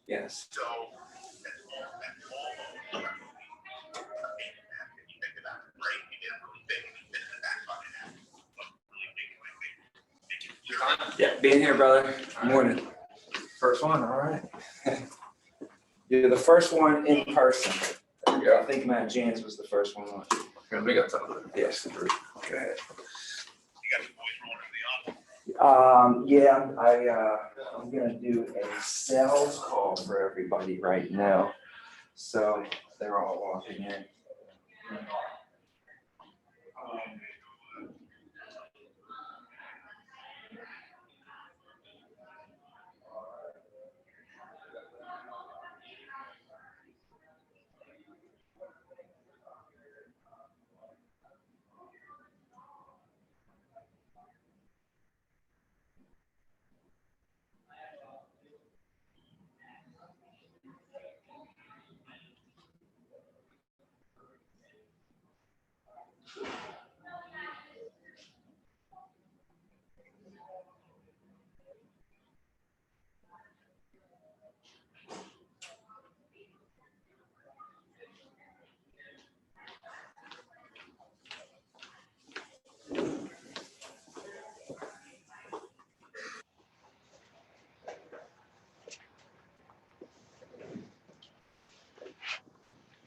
Yes. Yeah, being here, brother. Morning. First one, all right. You're the first one in person. Yeah. I think Matt James was the first one on. And we got something. Yes. Go ahead. Yeah, I'm gonna do a sales call for everybody right now. So they're all walking in.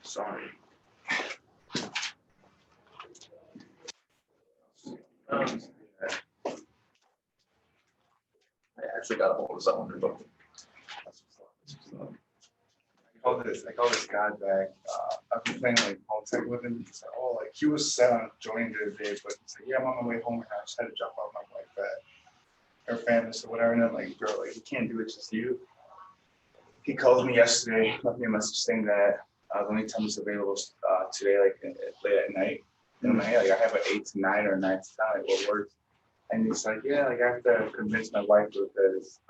Sorry. I actually got a hold of someone. I called this guy back. I've been playing like phone tag with him. He said, "Oh, like he was set on joining the day, but he's like, yeah, I'm on my way home and I just had to drop off my wife at her family, so whatever." And I'm like, "Bro, like you can't do it, just you." He called me yesterday, left me a message saying that the only time it's available today, like late at night. And I'm like, "Hey, like I have an 8 to 9 or 9 to 10, like what works?" And he's like, "Yeah, like I have to convince my wife because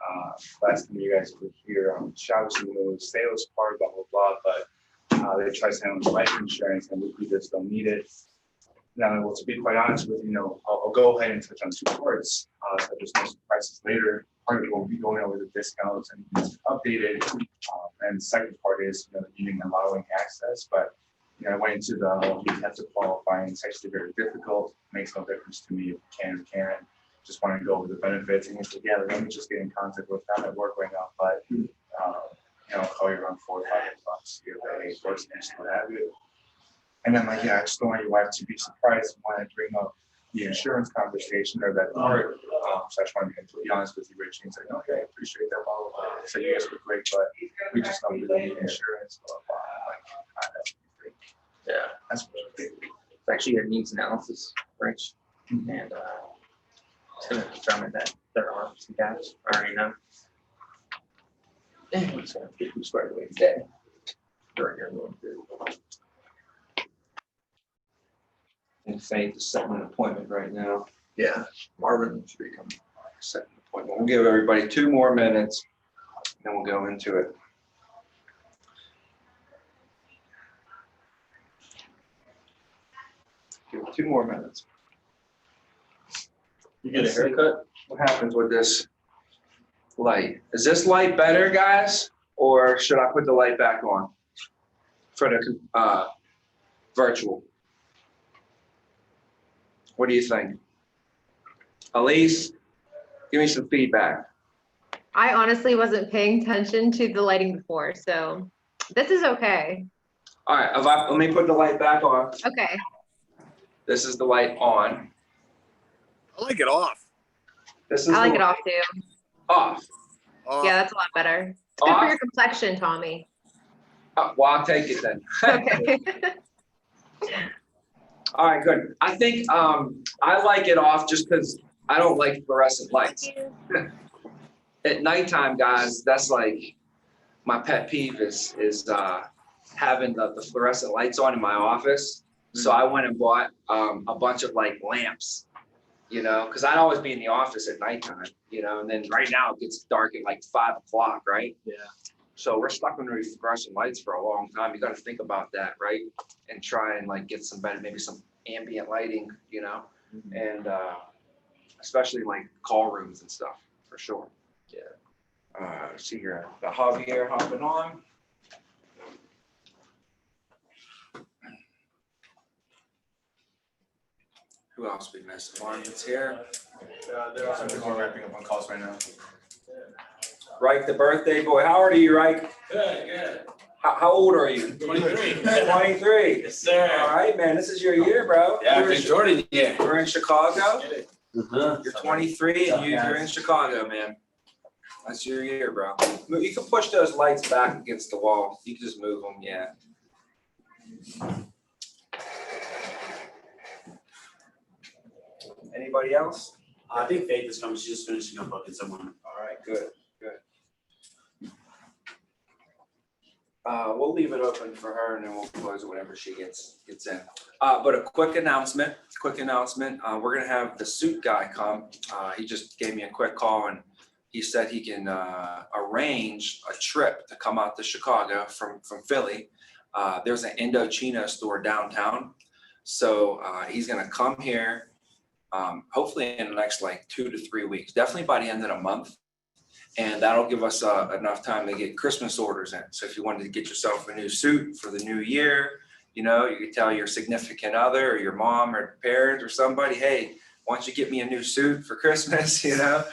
last time you guys were here, she obviously knew the sales part, blah, blah, blah, but they tried to handle life insurance and we just don't need it." Now, well, to be quite honest with you, I'll go ahead and touch on two parts. So just no surprises later. Part of it will be going over the discounts and updated. And the second part is, the union allowing access, but I went into you have to qualify, and it's actually very difficult. Makes no difference to me if you can or can't. Just want to go over the benefits. And he said, "Yeah, let me just get in contact with them at work right now, but I'll call you around 4 or 5 o'clock, see if that works and what have you." And then like, yeah, I just don't want your wife to be surprised when I bring up the insurance conversation or that part. So I just want to be completely honest with you, Rich. And he's like, "Okay, I appreciate that. Blah, blah, blah." I said, "You guys were great, but we just don't really need insurance." Blah, blah, blah. Like, Yeah. that's what I think. It's actually a needs analysis, Rich. And it's going to determine that there are some gaps. I already know. And we're just going to get you squared away today during your going through. And Faith is setting an appointment right now. Yeah, Marvin should be coming. Setting an appointment. We'll give everybody 2 more minutes, then we'll go into it. Give it 2 more minutes. You get a haircut? What happens with this light? Is this light better, guys? Or should I put the light back on for the virtual? What do you think? Elise, give me some feedback. I honestly wasn't paying attention to the lighting before, so this is okay. All right, let me put the light back on. Okay. This is the light on. I like it off. This is I like the it off too. off. Yeah, that's a lot better. It's good for your complexion, Tommy. Well, I'll take it then. Okay. All right, good. I think I like it off just because I don't like fluorescent lights. At nighttime, guys, that's like my pet peeve is having the fluorescent lights on in my office. So I went and bought a bunch of like lamps, because I'd always be in the office at nighttime, and then right now it gets dark at like 5 o'clock, right? Yeah. So we're stuck on the fluorescent lights for a long time. You got to think about that, right? And try and like get some better, maybe some ambient lighting, you know, and especially like call rooms and stuff for sure. Yeah. See here, the Javier hopping on. Who else we missed? Marvin's here. They're also wrapping up on calls right now. Reich, the birthday boy. How old are you, Reich? Good, good. How old are you? 23. 23. Yes, sir. All right, man. This is your year, bro. Yeah, You're Big Jordan, yeah. We're in Chicago. Uh-huh. You're 23 and you're in Chicago, man. That's your year, bro. You can push those lights back against the wall. You can just move them, yeah. Anybody else? I think Faith is coming. She's just finishing up booking someone. All right, good, good. We'll leave it open for her and then we'll close it whenever she gets in. But a quick announcement. We're gonna have the suit guy come. He just gave me a quick call and he said he can arrange a trip to come out to Chicago from Philly. There's an Indochino store downtown. So he's gonna come here, hopefully in the next like 2 to 3 weeks, definitely by the end of the month. And that'll give us enough time to get Christmas orders in. So if you wanted to get yourself a new suit for the new year, you know, you could tell your significant other or your mom or parents or somebody, hey, why don't you get me a new suit for Christmas, you know?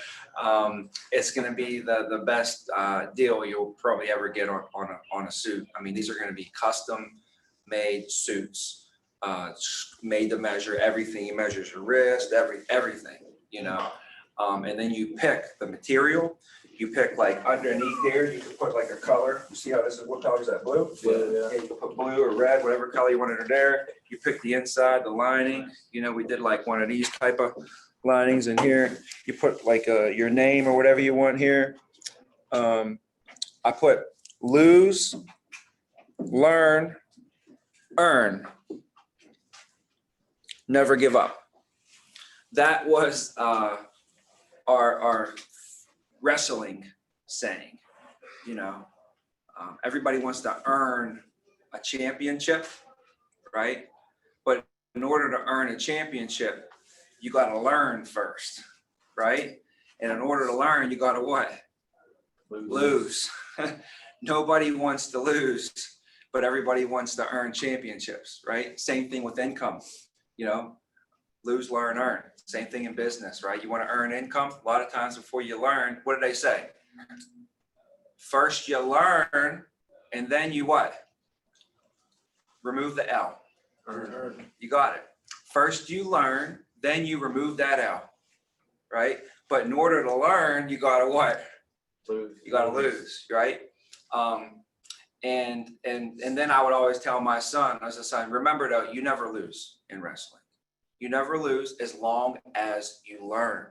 It's gonna be the best deal you'll probably ever get on a suit. I mean, these are gonna be custom made suits, made to measure everything. You measure your wrist, everything, you know? And then you pick the material. You pick like underneath here, you can put like a color. You see how this is, what color is that, blue? Yeah. You can put blue or red, whatever color you wanted in there. You pick the inside, the lining. You know, we did like one of these type of linings in here. You put like your name or whatever you want here. I put lose, learn, earn, never give up. That was our wrestling saying, you know, everybody wants to earn a championship, right? But in order to earn a championship, you got to learn first, right? And in order to learn, you got to what? Lose. Nobody wants to lose, but everybody wants to earn championships, right? Same thing with income, you know, lose, learn, earn. Same thing in business, right? You want to earn income. A lot of times before you learn, what do they say? First you learn, and then you what? Remove the L. You got it. First you learn, then you remove that L, right? But in order to learn, you got to what? Lose. You got to lose, right? And then I would always tell my son, as a son, remember though, you never lose in wrestling. You never lose as long as you learn.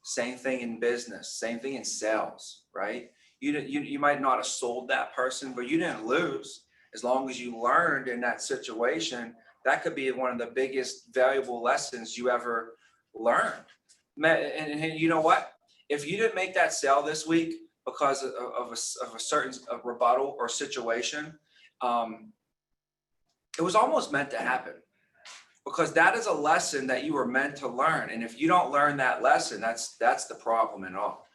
Same thing in business, same thing in sales, right? You might not have sold that person, but you didn't lose. As long as you learned in that situation, that could be one of the biggest valuable lessons you ever learned. And you know what? If you didn't make that sale this week because of a certain rebuttal or situation, it was almost meant to happen. Because that is a lesson that you were meant to learn. And if you don't learn that lesson, that's the problem in all.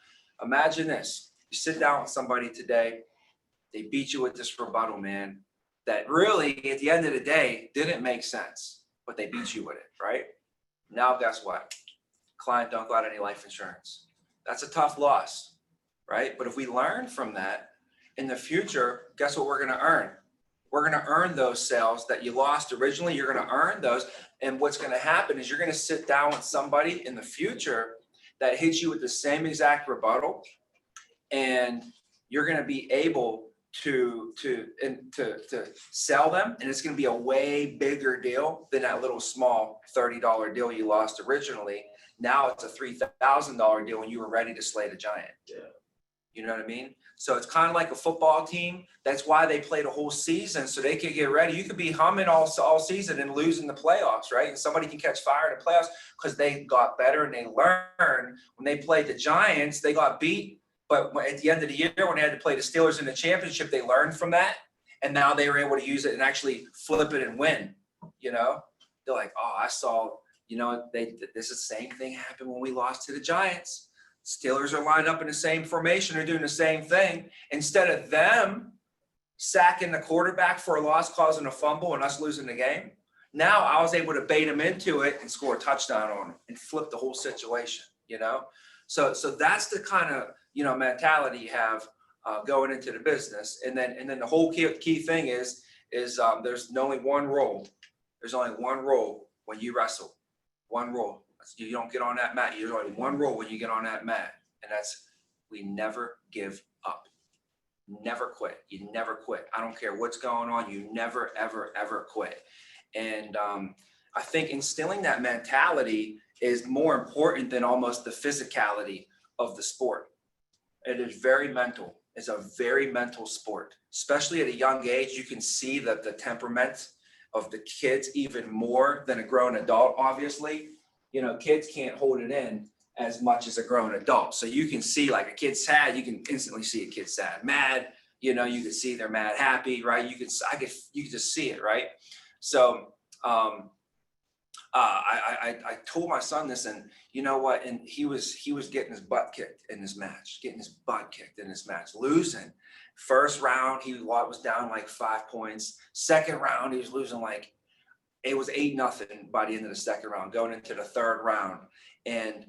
Imagine this. You sit down with somebody today, they beat you with this rebuttal, man, that really, at the end of the day, didn't make sense, but they beat you with it, right? Now, guess what? Client don't got any life insurance. That's a tough loss, right? But if we learn from that, in the future, guess what we're gonna earn? We're going to earn those sales that you lost originally. You're going to earn those. And what's going to happen is you're going to sit down with somebody in the future that hits you with the same exact rebuttal. And you're going to be able to sell them. And it's going to be a way bigger deal than that little small $30 deal you lost originally. Now it's a $3,000 deal when you were ready to slay the giant. Yeah. You know what I mean? So it's kind of like a football team. That's why they played a whole season so they could get ready. You could be humming all season and lose in the playoffs, right? And somebody can catch fire in the playoffs because they got better and they learned. When they played the Giants, they got beat But at the end of the year, when they had to play the Steelers in the championship, they learned from that. And now they were able to use it and actually flip it and win, you know? They're like, oh, I saw, you know, this is the same thing happened when we lost to the Giants. Steelers are lined up in the same formation. They're doing the same thing. Instead of them sacking the quarterback for a loss, causing a fumble, and us losing the game, now I was able to bait them into it and score a touchdown on them and flip the whole situation, you know? So that's the kind of, you know, mentality you have going into the business. And then the whole key thing is there's only one rule. There's only one rule when you wrestle. One rule. You don't get on that mat. There's only one rule when you get on that mat, and that's we never give up. Never quit. You never quit. I don't care what's going on. You never, ever, ever quit. And I think instilling that mentality is more important than almost the physicality of the sport. It is very mental. It's a very mental sport, especially at a young age. You can see that the temperament of the kids even more than a grown adult, obviously. You know, kids can't hold it in as much as a grown adult. So you can see like a kid's sad, you can instantly see a kid sad, mad, you know, you can see they're mad, happy, right? You can just see it, right? So I told my son this, and you know what? And he was getting his butt kicked in this match, losing. First round, he was down like 5 points. Second round, he was losing like, it was 8-0 by the end of the second round, going into the third round. And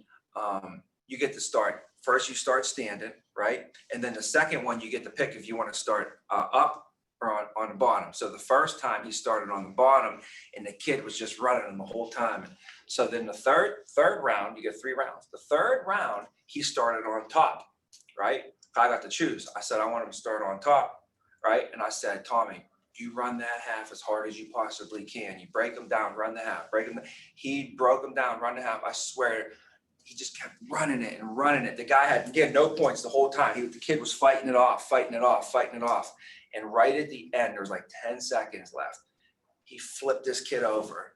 you get to start. First, you start standing, right? And then the second one, you get to pick if you want to start up or on the bottom. So the first time he started on the bottom, and the kid was just running him the whole time. And so then the third round, you get 3 rounds. The third round, he started on top, right? I got to choose. I said, I want him to start on top, right? And I said, Tommy, you run that half as hard as you possibly can. You break them down, run the half, break them down. He broke them down, run the half. I swear, he just kept running it and running it. The guy had, again, no points the whole time. The kid was fighting it off. And right at the end, there was like 10 seconds left. He flipped this kid over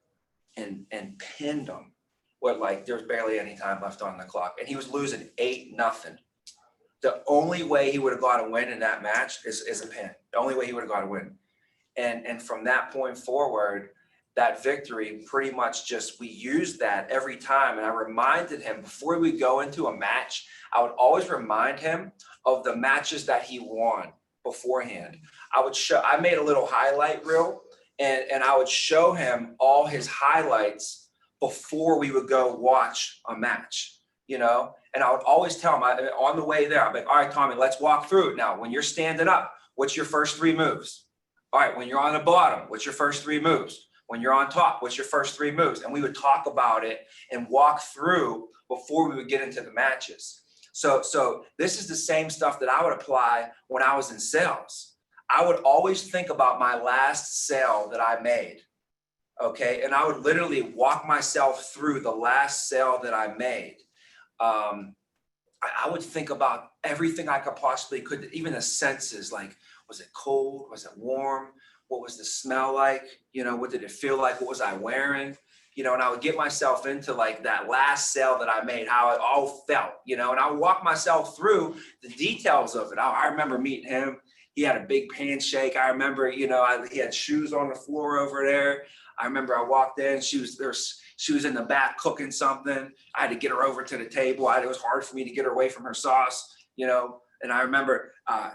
and pinned him. What, like, there's barely any time left on the clock. And he was losing 8-0. The only way he would have got a win in that match is a pin. The only way he would have got a win. And from that point forward, that victory pretty much just, we used that every time. And I reminded him before we go into a match, I would always remind him of the matches that he won beforehand. I made a little highlight reel, and I would show him all his highlights before we would go watch a match, you know? And I would always tell him on the way there, I'm like, all right, Tommy, let's walk through it now. When you're standing up, what's your first 3 moves? All right, when you're on the bottom, what's your first 3 moves? When you're on top, what's your first 3 moves? And we would talk about it and walk through before we would get into the matches. So this is the same stuff that I would apply when I was in sales. I would always think about my last sale that I made, okay? And I would literally walk myself through the last sale that I made. I would think about everything I could, even the senses, like, was it cold? Was it warm? What was the smell like? You know, what did it feel like? What was I wearing? You know, and I would get myself into like that last sale that I made, how it all felt, you know, and I would walk myself through the details of it. I remember meeting him. He had a big handshake. I remember, you know, he had shoes on the floor over there. I remember I walked in, she was in the back cooking something. I had to get her over to the table. It was hard for me to get her away from her sauce, you know. And I remember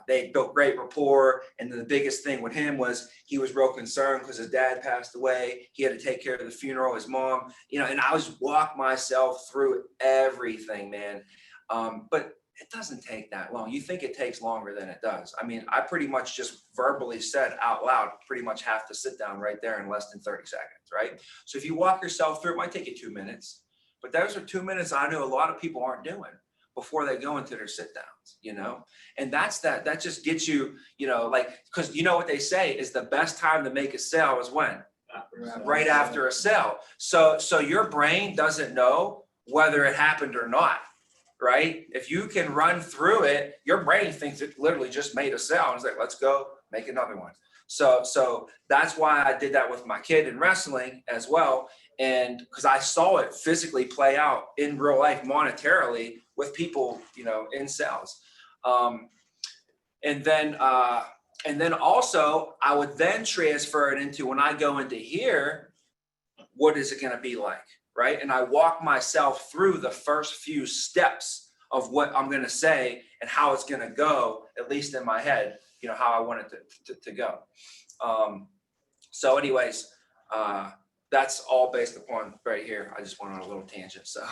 they built great rapport. And the biggest thing with him was he was real concerned because his dad passed away. He had to take care of the funeral, his mom, you know, and I was walk myself through everything, man. But it doesn't take that long. You think it takes longer than it does. I mean, I pretty much just verbally said out loud, pretty much have to sit down right there in less than 30 seconds, right? So if you walk yourself through, it might take you 2 minutes. But those are 2 minutes I know a lot of people aren't doing before they go into their sit downs, you know? And that just gets you, you know, like, because you know what they say is the best time to make a sale is when? Right after a sale. So your brain doesn't know whether it happened or not, right? If you can run through it, your brain thinks it literally just made a sale. And it's like, let's go make another one. So that's why I did that with my kid in wrestling as well. And because I saw it physically play out in real life monetarily with people, you know, in sales. And then also I would then transfer it into, when I go into here, what is it going to be like, right? And I walk myself through the first few steps of what I'm going to say and how it's going to go, at least in my head, you know, how I want it to go. So anyways, that's all based upon right here. I just went on a little tangent. So,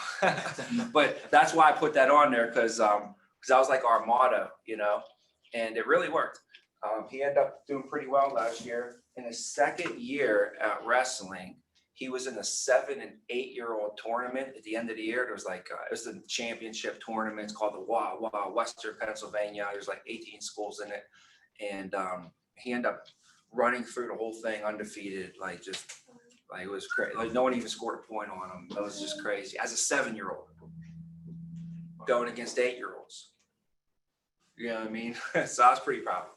but that's why I put that on there, because that was like our motto, you know, and it really worked. He ended up doing pretty well last year. In his second year at wrestling, he was in the 7 and 8 year old tournament at the end of the year. It was like, it was the championship tournament. It's called the Western Pennsylvania. There's like 18 schools in it. And he ended up running through the whole thing undefeated, like just like it was crazy. Like no one even scored a point on him. It was just crazy. As a 7-year-old going against 8-year-olds. You know what I mean? So I was pretty proud.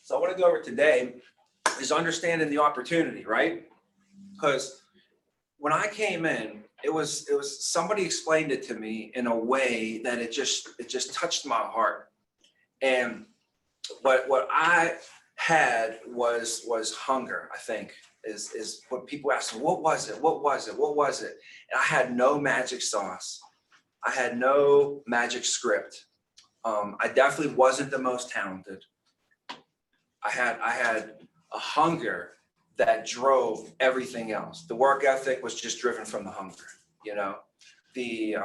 So I want to go over today is understanding the opportunity, right? Because when I came in, it was somebody explained it to me in a way that it just touched my heart. And what I had was hunger, I think, is what people ask me, what was it? And I had no magic sauce. I had no magic script. I definitely wasn't the most talented. I had a hunger that drove everything else. The work ethic was just driven from the hunger, you know, the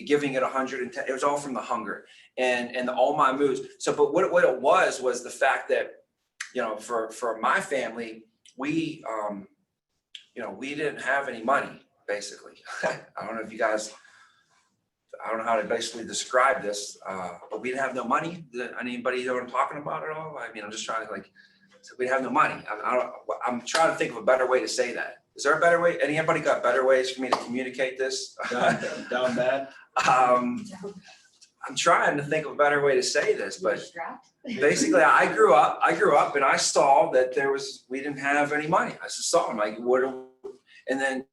giving it 110, it was all from the hunger and all my moves. So, but what it was the fact that, you know, for my family, we, you know, we didn't have any money, basically. I don't know if you guys, I don't know how to basically describe this, but we didn't have no money. Anybody know what I'm talking about at all? I mean, I'm just trying to like, so we have no money. I'm trying to think of a better way to say that. Is there a better way? Anybody got better ways for me to communicate this? Down bad. I'm trying to think of a better way to say this, but basically I grew up and I saw that we didn't have any money. I just saw them like, and then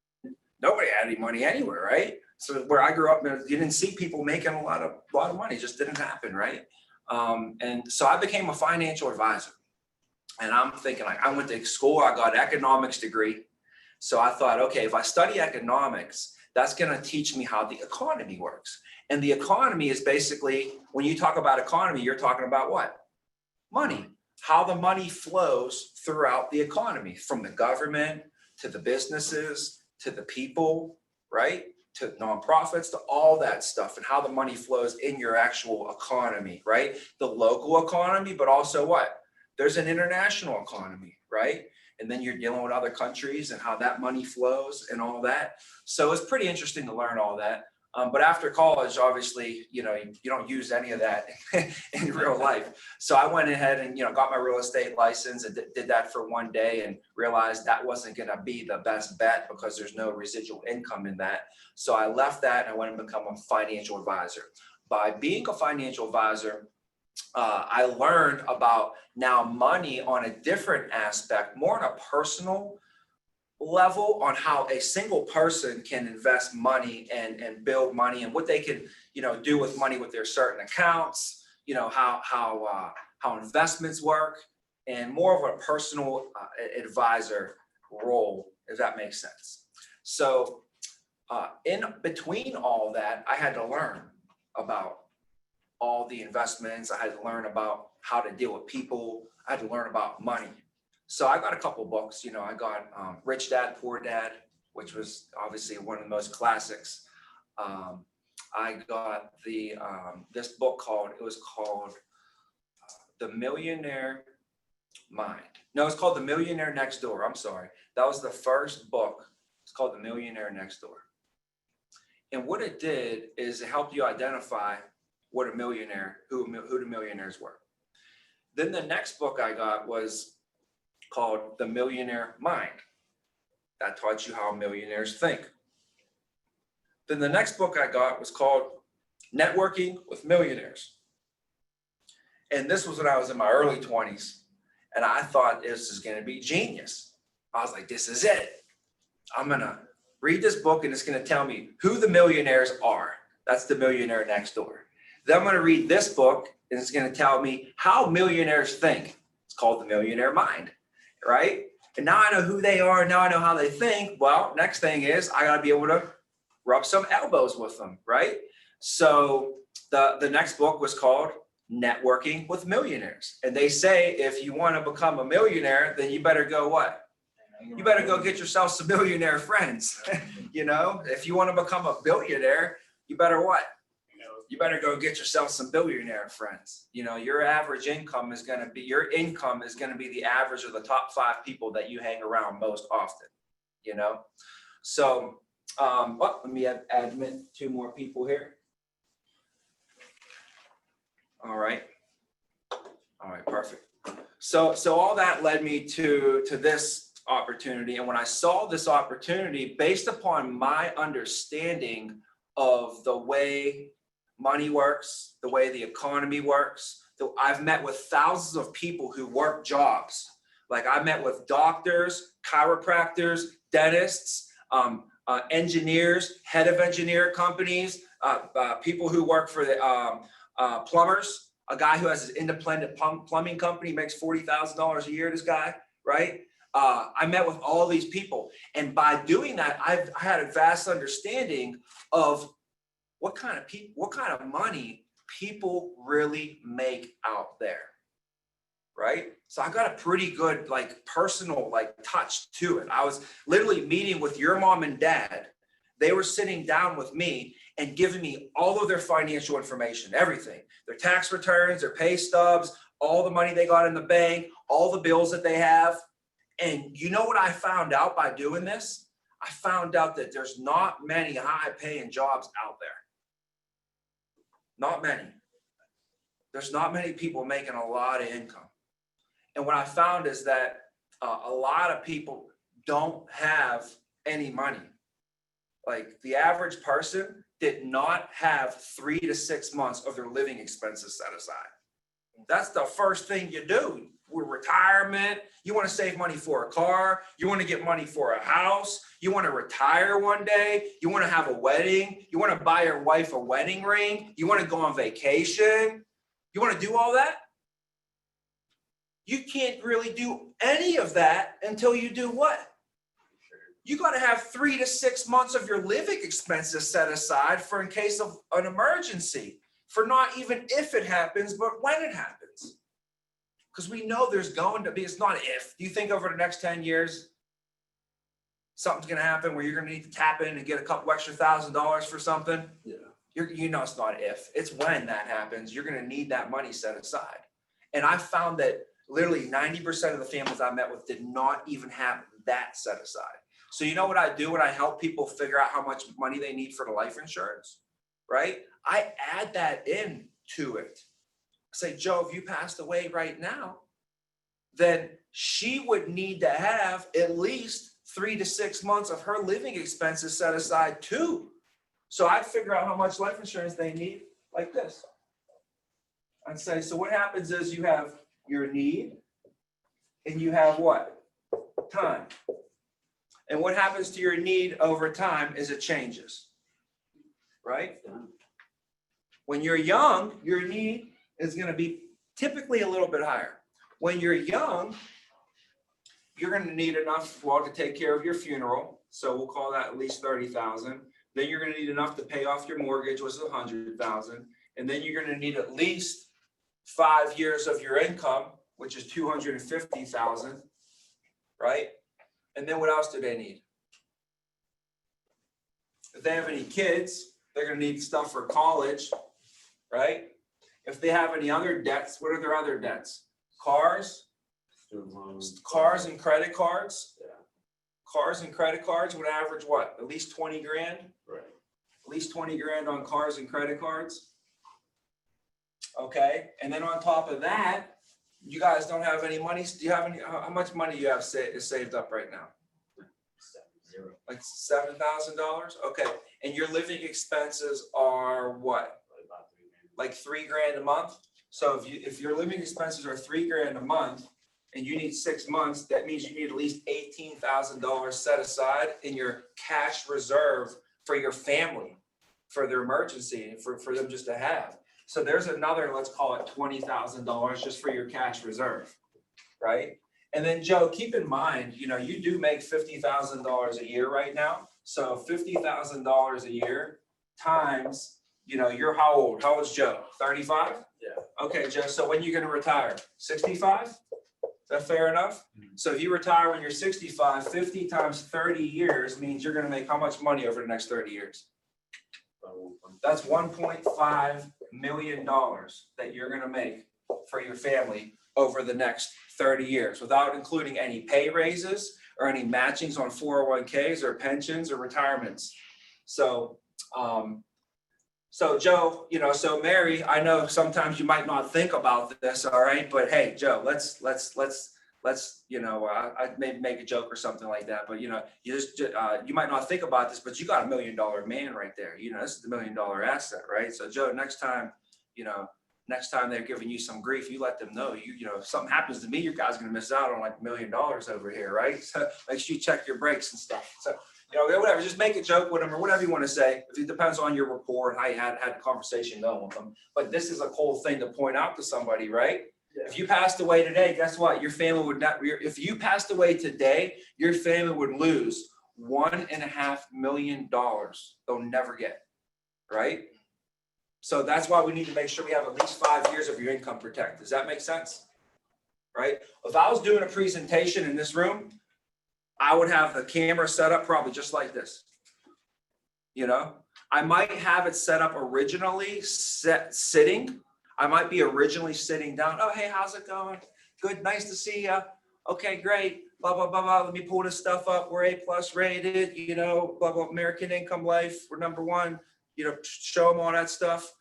nobody had any money anywhere, right? So where I grew up, you didn't see people making a lot of money. It just didn't happen, right? And so I became a financial advisor. And I'm thinking, like, I went to school, I got an economics degree. So I thought, okay, if I study economics, that's going to teach me how the economy works. And the economy is basically, when you talk about economy, you're talking about what? Money. How the money flows throughout the economy, from the government to the businesses to the people, right? To nonprofits, to all that stuff, and how the money flows in your actual economy, right? The local economy, but also what? There's an international economy, right? And then you're dealing with other countries and how that money flows and all that. So it's pretty interesting to learn all that. But after college, obviously, you know, you don't use any of that in real life. So I went ahead and, you know, got my real estate license and did that for one day and realized that wasn't going to be the best bet because there's no residual income in that. So I left that and I went and become a financial advisor. By being a financial advisor, I learned about now money on a different aspect, more on a personal level, on how a single person can invest money and build money and what they can, you know, do with money with their certain accounts, you know, how investments work, and more of a personal advisor role, if that makes sense. So in between all that, I had to learn about all the investments. I had to learn about how to deal with people. I had to learn about money. So I got a couple books, you know, I got Rich Dad, Poor Dad, which was obviously one of the most classics. I got this book called The Millionaire Mind. No, it's called The Millionaire Next Door. I'm sorry. That was the first book. It's called The Millionaire Next Door. And what it did is it helped you identify what a millionaire, who the millionaires were. Then the next book I got was called The Millionaire Mind. That taught you how millionaires think. Then the next book I got was called Networking with Millionaires. And this was when I was in my early 20s. And I thought this is going to be genius. I was like, this is it. I'm going to Read this book and it's going to tell me who the millionaires are. That's the millionaire next door. Then I'm going to read this book and it's going to tell me how millionaires think. It's called The Millionaire Mind, right? And now I know who they are. Now I know how they think. Well, next thing is I got to be able to rub some elbows with them, right? So the next book was called Networking with Millionaires. And they say, if you want to become a millionaire, then you better go what? You better go get yourself some millionaire friends. You know, if you want to become a billionaire, you better what? You better go get yourself some billionaire friends. You know, your average income is going to be, your income is going to be the average of the top 5 people that you hang around most often, you know? So, let me admit 2 more people here. All right, perfect. So all that led me to this opportunity. And when I saw this opportunity, based upon my understanding of the way money works, the way the economy works, I've met with thousands of people who work jobs. Like I met with doctors, chiropractors, dentists, engineers, head of engineer companies, people who work for the plumbers, a guy who has his independent plumbing company, makes $40,000 a year, this guy, right? I met with all these people. And by doing that, I had a vast understanding of what kind of money people really make out there, right? So I got a pretty good, like, personal, like, touch to it. I was literally meeting with your mom and dad. They were sitting down with me and giving me all of their financial information, everything, their tax returns, their pay stubs, all the money they got in the bank, all the bills that they have. And you know what I found out by doing this? I found out that there's not many high-paying jobs out there. Not many. There's not many people making a lot of income. And what I found is that a lot of people don't have any money. Like the average person did not have 3 to 6 months of their living expenses set aside. That's the first thing you do. With retirement, you want to save money for a car, you want to get money for a house, you want to retire one day, you want to have a wedding, you want to buy your wife a wedding ring, you want to go on vacation, you want to do all that? You can't really do any of that until you do what? You got to have 3 to 6 months of your living expenses set aside for in case of an emergency, for not even if it happens, but when it happens. Because we know there's going to be, it's not if. Do you think over the next 10 years, something's going to happen where you're going to need to tap in and get a couple extra $1,000 for something? Yeah. You know it's not if, it's when that happens. You're going to need that money set aside. And I found that literally 90% of the families I met with did not even have that set aside. So you know what I do when I help people figure out how much money they need for the life insurance, right? I add that in to it. Say, Joe, if you passed away right now, then she would need to have at least 3 to 6 months of her living expenses set aside too. So I'd figure out how much life insurance they need like this. I'd say, so what happens is you have your need and you have what? Time. And what happens to your need over time is it changes, right? When you're young, your need is going to be typically a little bit higher. When you're young, you're going to need enough to take care of your funeral. So we'll call that at least $30,000. Then you're going to need enough to pay off your mortgage, which is $100,000. And then you're going to need at least 5 years of your income, which is $250,000, right? And then what else do they need? If they have any kids, they're going to need stuff for college, right? If they have any other debts, what are their other debts? Cars and credit cards. Yeah. Cars and credit cards would average what? At least 20 grand? Right. At least 20 grand on cars and credit cards. Okay. And then on top of that, you guys don't have any money. Do you have any, how much money you have saved up right now? 0. Like $7,000? Okay. And your living expenses are what? Like $3 grand a month? So if your living expenses are $3 grand a month and you need 6 months, that means you need at least $18,000 set aside in your cash reserve for your family, for their emergency, for them just to have. So there's another, let's call it $20,000 just for your cash reserve, right? And then Joe, keep in mind, you know, you do make $50,000 a year right now. So $50,000 a year times, you know, you're how old? How old's Joe? 35? Yeah. Okay, Joe, so when are you gonna retire? 65? Is that fair enough? So if you retire when you're 65, 50 times 30 years means you're gonna make how much money over the next 30 years? That's $1.5 million that you're gonna make for your family over the next 30 years, without including any pay raises or any matchings on 401ks or pensions or retirements. So, so Joe, you know, so Mary, I know sometimes you might not think about this, all right, but hey, Joe, let's, you know, I'd maybe make a joke or something like that, but you know, you might not think about this, but you got $1 million man right there. You know, this is the $1 million asset, right? So Joe, next time, you know, next time they're giving you some grief, you let them know, you know, if something happens to me, you guys are gonna miss out on like $1 million over here, right? So make sure you check your brakes and stuff. So, you know, whatever, just make a joke with them or whatever you want to say. It depends on your rapport and how you had the conversation going with them. But this is a cool thing to point out to somebody, right? Yeah. If you passed away today, guess what? Your family would not, if you passed away today, your family would lose $1.5 million. They'll never get, right? So that's why we need to make sure we have at least 5 years of your income protected. Does that make sense? Right? If I was doing a presentation in this room, I would have the camera set up probably just like this. You know, I might have it set up originally sitting. I might be originally sitting down. Oh, hey, how's it going? Good, nice to see you. Okay, great. Blah, blah, blah, blah. Let me pull this stuff up. We're A+ rated, you know, blah, blah, American Income Life. We're #1. You know, show them all that stuff.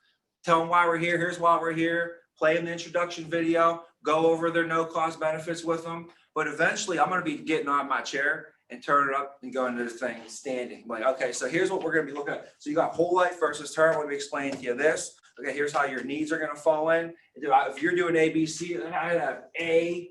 Tell them why we're here. Here's why we're here. Play them the introduction video. Go over their no-cost benefits with them. But eventually, I'm going to be getting on my chair and turn it up and going to the thing standing. Like, okay, so here's what we're going to be looking at. So you got whole life versus term. Let me explain to you this. Okay, here's how your needs are going to fall in. If you're doing ABC, I have A,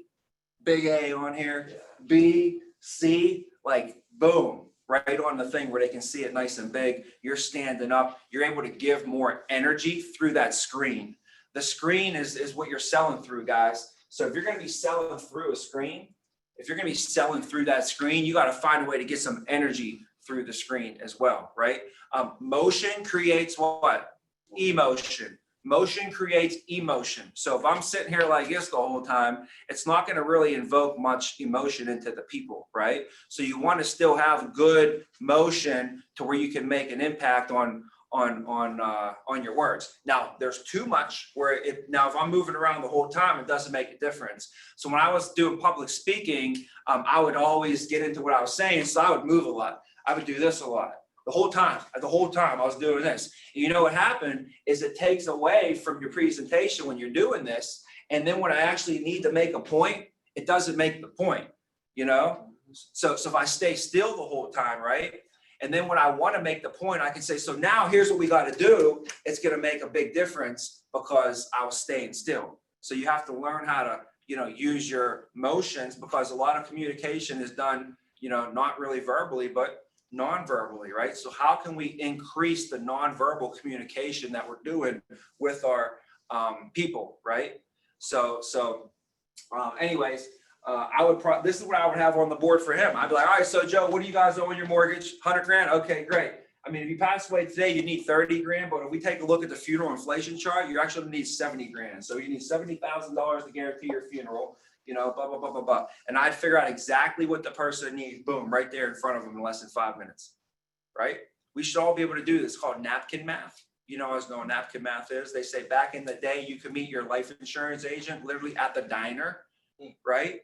big A on here, B, C, like boom, right on the thing where they can see it nice and big. You're standing up. You're able to give more energy through that screen. The screen is what you're selling through, guys. So if you're going to be selling through a screen, if you're going to be selling through that screen, you got to find a way to get some energy through the screen as well, right? Motion creates what? Emotion. Motion creates emotion. So if I'm sitting here like this the whole time, it's not going to really invoke much emotion into the people, right? So you want to still have good motion to where you can make an impact on your words. Now there's too much where now if I'm moving around the whole time, it doesn't make a difference. So when I was doing public speaking, I would always get into what I was saying. So I would move a lot. I would do this a lot. The whole time I was doing this. And you know what happened is it takes away from your presentation when you're doing this. And then when I actually need to make a point, it doesn't make the point, you know? So if I stay still the whole time, right? And then when I want to make the point, I can say, so now here's what we got to do. It's going to make a big difference because I was staying still. So you have to learn how to, you know, use your motions, because a lot of communication is done, you know, not really verbally, but non-verbally, right? So how can we increase the non-verbal communication that we're doing with our people, right? So anyways, this is what I would have on the board for him. I'd be like, all right, so Joe, what do you guys owe on your mortgage? 100 grand? Okay, great. I mean, if you pass away today, you need 30 grand, but if we take a look at the funeral inflation chart, you actually need 70 grand. So you need $70,000 to guarantee your funeral, you know, blah, blah, blah, blah, blah. And I'd figure out exactly what the person needs, boom, right there in front of them in less than 5 minutes, right? We should all be able to do this. It's called napkin math. You know what napkin math is? They say back in the day, you could meet your life insurance agent literally at the diner, right?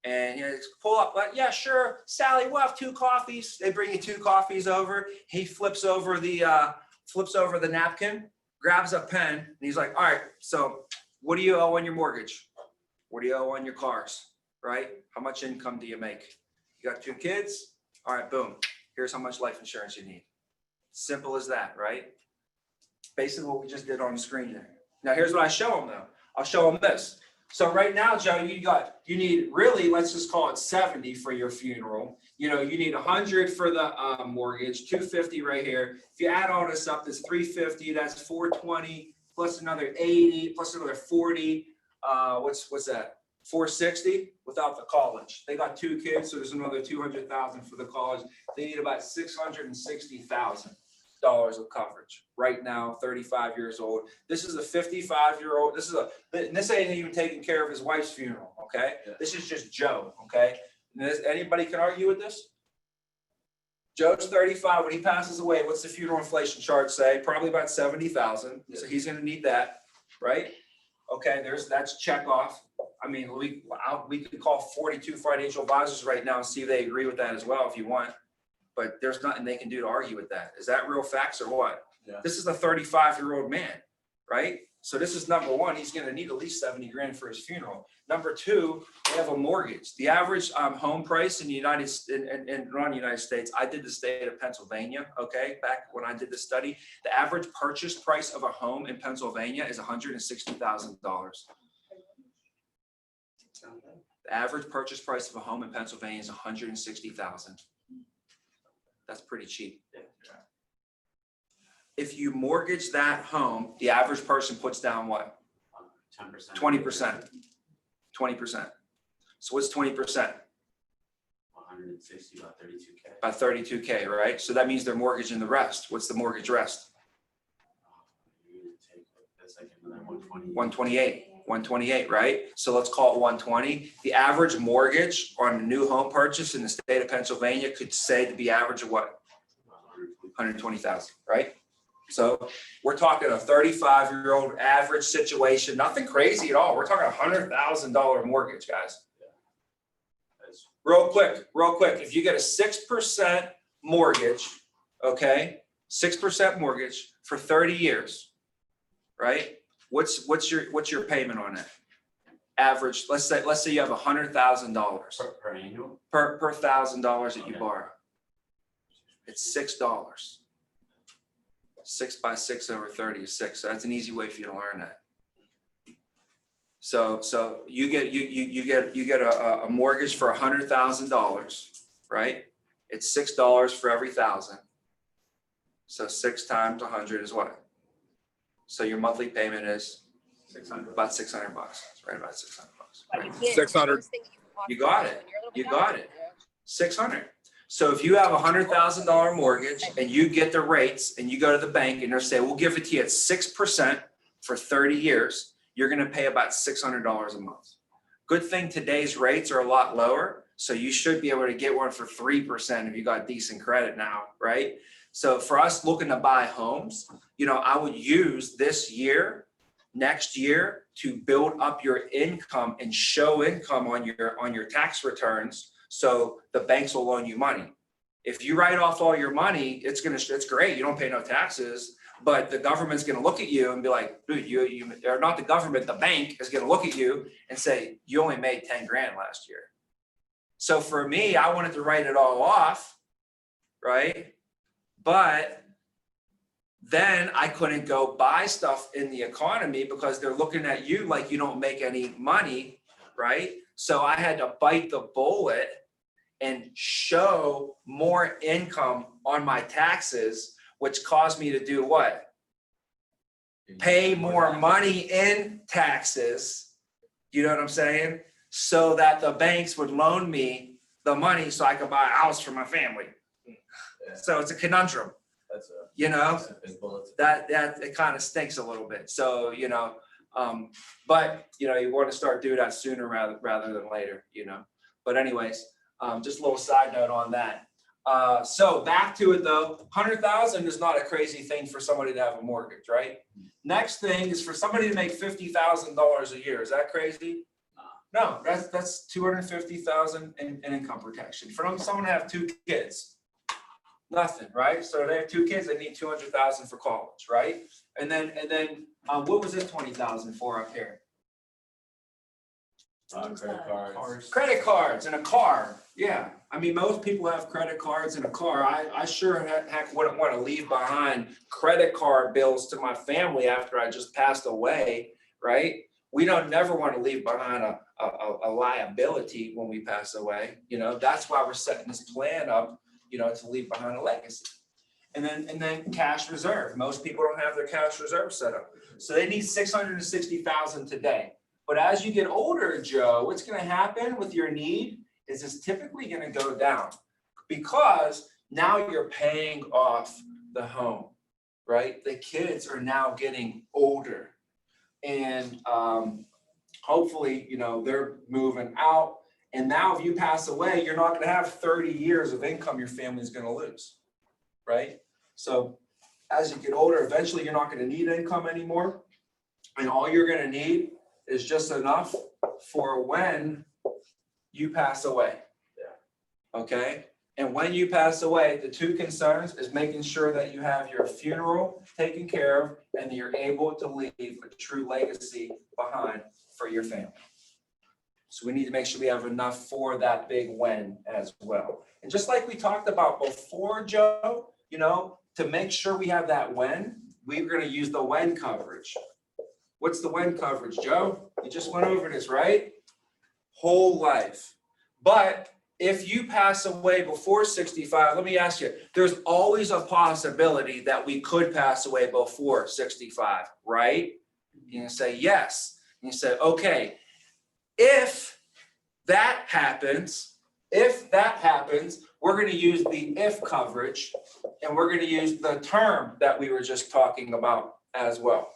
And you know, pull up, like, yeah, sure, Sally, we'll have 2 coffees. They bring you 2 coffees over. He flips over the napkin, grabs a pen, and he's like, all right, so what do you owe on your mortgage? What do you owe on your cars, right? How much income do you make? You got 2 kids? All right, boom. Here's how much life insurance you need. Simple as that, right? Basically what we just did on the screen there. Now, here's what I show them, though. I'll show them this. So right now, Joe, you need really, let's just call it 70 for your funeral. You know, you need 100 for the mortgage, 250 right here. If you add all this up, that's 350, that's 420, plus another 80, plus another 40. What's that? 460 without the college. They got 2 kids, so there's another 200,000 for the college. They need about $660,000 of coverage right now, 35 years old. This is a 55-year-old. This ain't even taking care of his wife's funeral. Okay. Yeah. This is just Joe. Okay. Anybody can argue with this? Joe's 35. When he passes away, what's the funeral inflation chart say? Probably about 70,000. Yeah. So he's going to need that, right? Okay. That's check off. I mean, we could call 42 financial advisors right now and see if they agree with that as well, if you want. But there's nothing they can do to argue with that. Is that real facts or what? Yeah. This is a 35-year-old man, right? So this is number one. He's going to need at least 70 grand for his funeral. Number two, they have a mortgage. The average home price in the United States, I did the state of Pennsylvania, okay, back when I did the study. The average purchase price of a home in Pennsylvania is $160,000. The average purchase price of a home in Pennsylvania is $160,000. That's pretty cheap. If you mortgage that home, the average person puts down what? 10%. 20%. 20%. So what's 20%? 160, about 32K. About 32K, right? So that means they're mortgaging the rest. What's the mortgage rest? That's like another 120. 128, right? So let's call it 120. The average mortgage on a new home purchase in the state of Pennsylvania could say to be average of what? 120,000, right? So we're talking a 35-year-old average situation, nothing crazy at all. We're talking $100,000 mortgage, guys. Real quick. If you get a 6% mortgage, okay, 6% mortgage for 30 years, right? What's your payment on it? Average. Let's say you have $100,000 per annual per $1,000 that you borrow. It's $6. 6 by 6 over 30 is 6. So that's an easy way for you to learn that. So you get a mortgage for $100,000, right? It's $6 for every 1,000. So 6 times 100 is what? So your monthly payment is about $600, right? About $600. Right? 600. You got it. 600. So if you have a $100,000 mortgage and you get the rates and you go to the bank and they'll say, we'll give it to you at 6% for 30 years, you're going to pay about $600 a month. Good thing today's rates are a lot lower. So you should be able to get one for 3% if you got decent credit now, right? So for us looking to buy homes, I would use this year, next year to build up your income and show income on your tax returns. So the banks will loan you money. If you write off all your money, it's great. You don't pay no taxes, but the government's going to look at you and be like, dude, you or not the government, the bank is going to look at you and say, you only made 10 grand last year. So for me, I wanted to write it all off, right? But then I couldn't go buy stuff in the economy because they're looking at you like you don't make any money, right? So I had to bite the bullet and show more income on my taxes, which caused me to do what? Pay more money in taxes, you know what I'm saying? So that the banks would loan me the money so I could buy a house for my family. Yeah. So it's a conundrum. That's a big bullet. That it kind of stinks a little bit. So, but you want to start doing that sooner rather than later, But anyways, just a little side note on that. So back to it though, 100,000 is not a crazy thing for somebody to have a mortgage, right? Next thing is for somebody to make $50,000 a year. Is that crazy? No, that's $250,000 in income protection. For someone to have 2 kids, nothing, right? So they have 2 kids, they need $200,000 for college, right? And then what was this 20,000 for up here? Credit cards and a car. Yeah. I mean, most people have credit cards and a car. I sure heck wouldn't want to leave behind credit card bills to my family after I just passed away, right? we don't never want to leave behind a liability when we pass away. You know, that's why we're setting this plan up, you know, to leave behind a legacy. And then cash reserve. Most people don't have their cash reserve set up. So they need 660,000 today. But as you get older, Joe, what's going to happen with your need is it's typically going to go down because now you're paying off the home, right? The kids are now getting older, and hopefully, you know, they're moving out. And now if you pass away, you're not going to have 30 years of income your family's going to lose, right? So as you get older, eventually you're not going to need income anymore. And all you're going to need is just enough for when you pass away. Okay? And when you pass away, the two concerns is making sure that you have your funeral taken care of and that you're able to leave a true legacy behind for your family. So we need to make sure we have enough for that big when as well. And just like we talked about before, Joe, you know, to make sure we have that when, we're going to use the when coverage. What's the when coverage, Joe? We just went over this, right? Whole life. But if you pass away before 65, let me ask you, there's always a possibility that we could pass away before 65, right? You can say yes. You say, okay, if that happens, we're going to use the if coverage, and we're going to use the term that we were just talking about as well.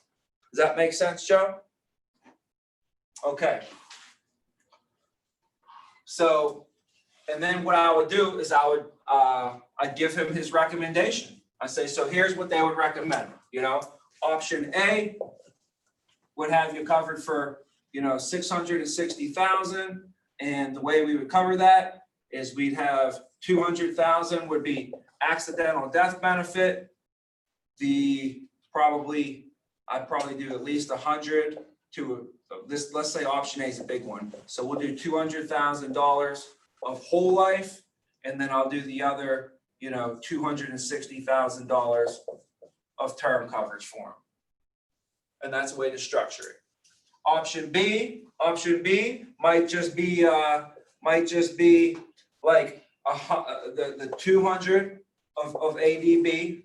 Does that make sense, Joe? Okay. So, and then what I would do is I'd give him his recommendation. I say, so here's what they would recommend. You know, option A would have you covered for, you know, 660,000. And the way we would cover that is we'd have 200,000 would be accidental death benefit. I'd probably do at least 100 to this. Let's say option A is a big one. So we'll do $200,000 of whole life. And then I'll do the other, you know, $260,000 of term coverage for him. And that's the way to structure it. Option B might just be like the 200 of ADB.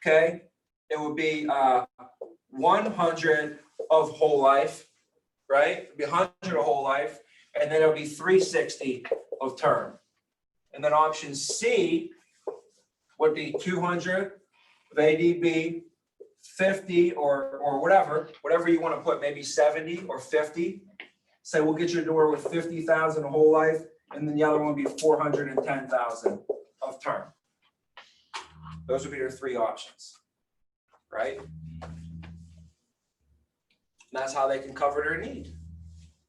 Okay, it would be 100 of whole life, right? It'd be 100 of whole life, and then it'll be 360 of term. And then option C would be 200 of ADB, 50 or whatever you want to put, maybe 70 or 50. Say we'll get you a door with 50,000 of whole life, and then the other one would be 410,000 of term. Those would be your three options, right? And that's how they can cover their need.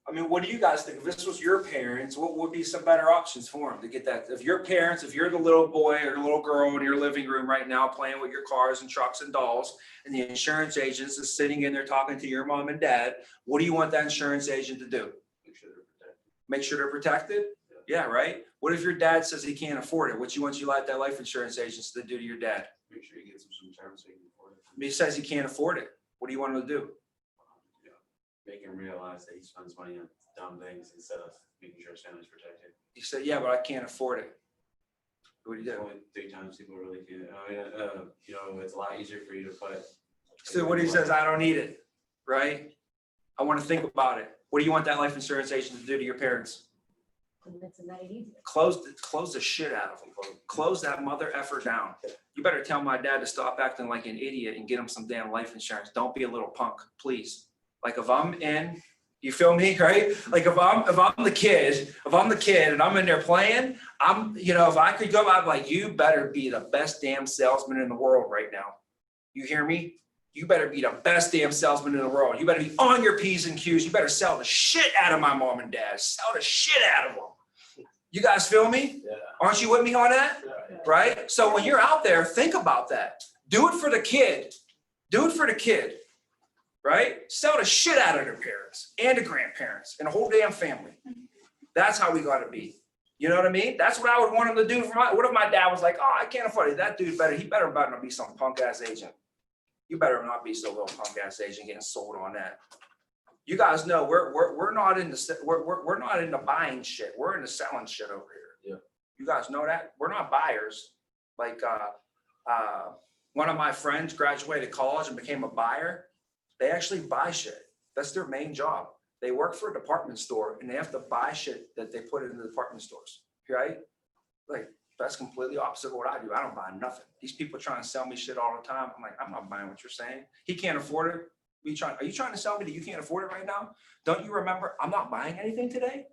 I mean, what do you guys think? If this was your parents, what would be some better options for them to get that? If your parents, if you're the little boy or the little girl in your living room right now playing with your cars and trucks and dolls, and the insurance agent is sitting in there talking to your mom and dad, what do you want that insurance agent to do? Make sure they're protected. Make sure they're protected? Yeah, right? What if your dad says he can't afford it? What you want you like that life insurance agent to do to your dad? Make sure you get some terms so you can afford it. He says he can't afford it. What do you want him to do? Make him realize that he spends money on dumb things instead of making sure his family's protected. He said, yeah, but I can't afford it. What do you do? Only 3 times people really can. You know, it's a lot easier for you to put. So what he says, I don't need it, right? I want to think about it. What do you want that life insurance agent to do to your parents? Close the shit out of them. Close that mother effer down. You better tell my dad to stop acting like an idiot and get him some damn life insurance. Don't be a little punk, please. Like if I'm in, you feel me, right? Like if I'm the kid and I'm in there playing, if I could go out like, you better be the best damn salesman in the world right now. You hear me? You better be the best damn salesman in the world. You better be on your P's and Q's. You better sell the shit out of my mom and dad. Sell the shit out of them. You guys feel me? Yeah. Aren't you with me on that? Yeah. Right? So when you're out there, think about that. Do it for the kid. Do it for the kid. Right? Sell the shit out of their parents and the grandparents and the whole damn family. That's how we got to be. You know what I mean? That's what I would want him to do. What if my dad was like, oh, I can't afford it. That dude he better not be some punk ass agent. You better not be some little punk ass agent getting sold on that. You guys know we're not into we're not into buying shit. We're into selling shit over here. Yeah. You guys know that we're not buyers. Like one of my friends graduated college and became a buyer. They actually buy shit. That's their main job. They work for a department store and they have to buy shit that they put in the department stores, right? Like that's completely opposite of what I do. I don't buy nothing. These people trying to sell me shit all the time. I'm like, I'm not buying what you're saying. He can't afford it. Are you trying to sell me that you can't afford it right now? Don't you remember? I'm not buying anything today.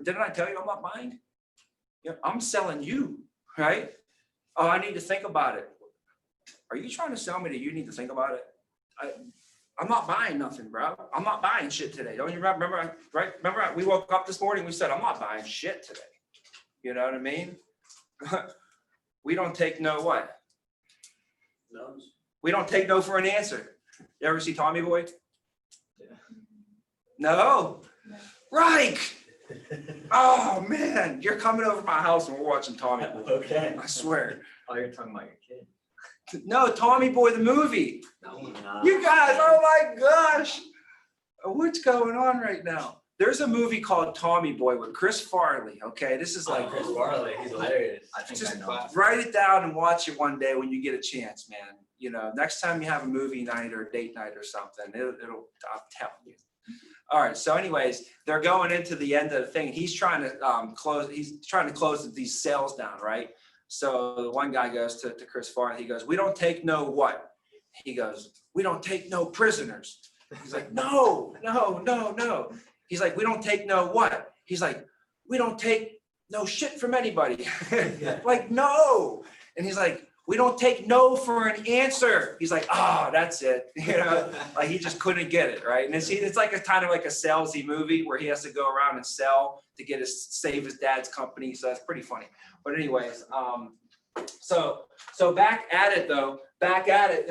Didn't I tell you I'm not buying? Yeah, I'm selling you, right? Oh, I need to think about it. Are you trying to sell me that you need to think about it? I'm not buying nothing, bro. I'm not buying shit today. Don't you remember? Right? Remember we woke up this morning, we said, I'm not buying shit today. You know what I mean? We don't take no what? No. We don't take no for an answer. You ever see Tommy Boy? Yeah. No. Right. Oh man, you're coming over to my house and we're watching Tommy Boy. Okay. I swear. Oh, you're talking about your kid. No, Tommy Boy the movie. No. You guys, oh my gosh. What's going on right now? There's a movie called Tommy Boy with Chris Farley. Okay, this is like Chris Farley, he's hilarious. I think just I know. write it down and watch it one day when you get a chance, man. You know, next time you have a movie night or a date night or something, it'll I'm telling you. All right. So anyways, they're going into the end of the thing. He's trying to close these sales down, right? So the one guy goes to Chris Farley. He goes, we don't take no what? He goes, we don't take no prisoners. He's like, no. He's like, we don't take no what? He's like, we don't take no shit from anybody. Like, no. And he's like, we don't take no for an answer. He's like, oh, that's it. You know, like he just couldn't get it, right? And it's like a kind of like a salesy movie where he has to go around and sell to save his dad's company. So that's pretty funny. But anyways, so back at it. You